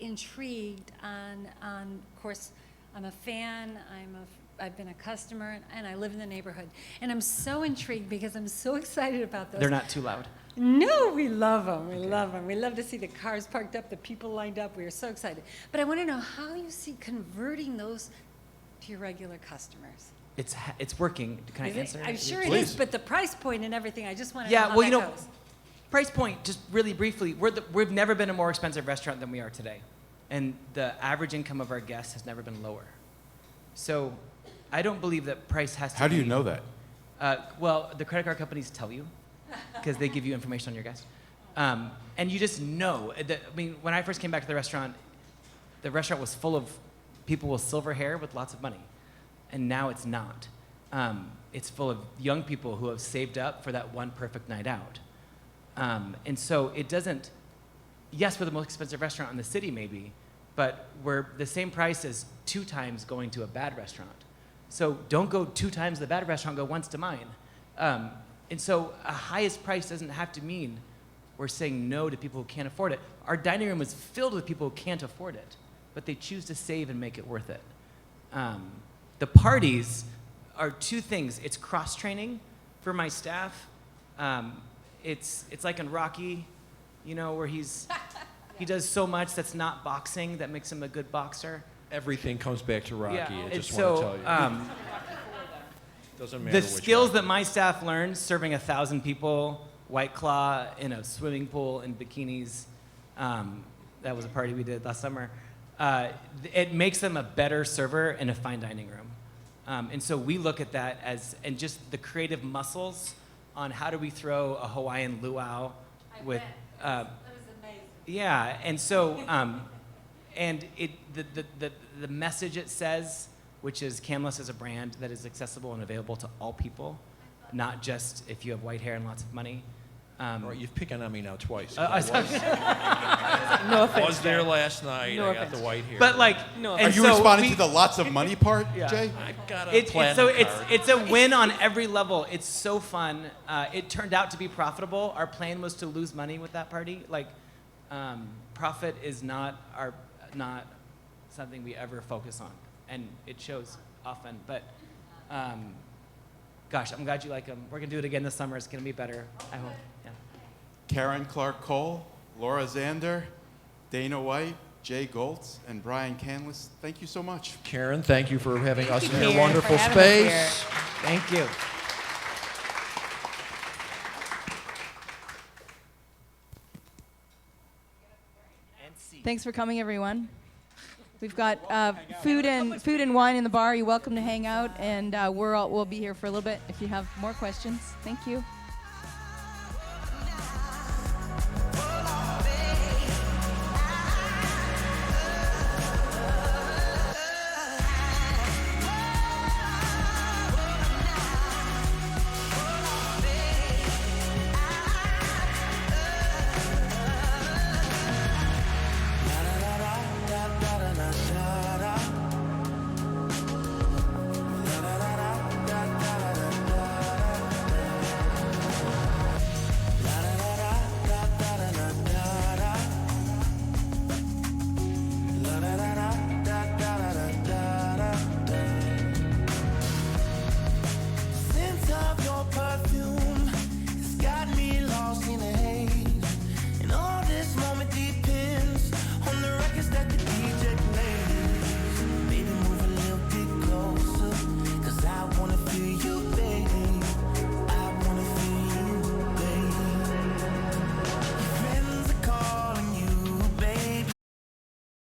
intrigued on. Of course, I'm a fan. I've been a customer, and I live in the neighborhood, and I'm so intrigued because I'm so excited about those. They're not too loud. No, we love them. We love them. We love to see the cars parked up, the people lined up. We are so excited. But I want to know how you see converting those to your regular customers. It's working. Can I answer? I'm sure it Please. is, but the price point and everything, I just want to know how that goes. Price point, just really briefly, we've never been a more expensive restaurant than we are today. And the average income of our guests has never been lower. So I don't believe that price has to How do you be- know that? Well, the credit card companies tell you because they give you information on your guests. And you just know. When I first came back to the restaurant was full of people with silver hair with lots of money. And now it's not. It's full of young people who have saved up for that one perfect night out. And so it doesn't, yes, we're the most expensive restaurant in the city maybe, but we're the same price as 2 times going to a bad restaurant. So don't go 2 times to the bad restaurant, go once to mine. And so a highest price doesn't have to mean we're saying no to people who can't afford it. Our dining room is filled with people who can't afford it, but they choose to save and make it worth it. The parties are 2 things. It's cross-training for my staff. It's like in Rocky, where he does so much that's not boxing that makes him a good boxer. Everything comes back to Rocky. Yeah, I just so, want to tell you. Doesn't matter the which skills one. that my staff learned serving 1,000 people, White Claw in a swimming pool in bikinis. That was a party we did last summer. It makes them a better server in a fine dining room. And so we look at that as, and just the creative muscles on how do we throw a Hawaiian luau with. That was amazing. Yeah, and so, and the message it says, which is Canlis is a brand that is accessible and available to all people, not just if you have white hair and lots of money. All right, you've picking on me now twice. No I offense. was there last night. No I got offense. the white hair. But like, No, and Are you so responding we- to the lots of money part, Yeah. Jay? I've got a It's platinum card. it's a win on every level. It's so fun. It turned out to be profitable. Our plan was to lose money with that party. Like, profit is not something we ever focus on, and it shows often. But gosh, I'm glad you like them. We're gonna do it again this summer. It's gonna be better. I hope. Yeah. Karen Clark Cole, Laura Zander, Dana White, Jay Goltz, and Brian Canlis, thank you so much. Karen, thank you for having us in you, your Karen, wonderful for having us space. here. Thank you. Thanks for coming, everyone. We've got food and wine in the bar. You're welcome to hang out, and we'll be here for a little bit if you have more questions. Thank you.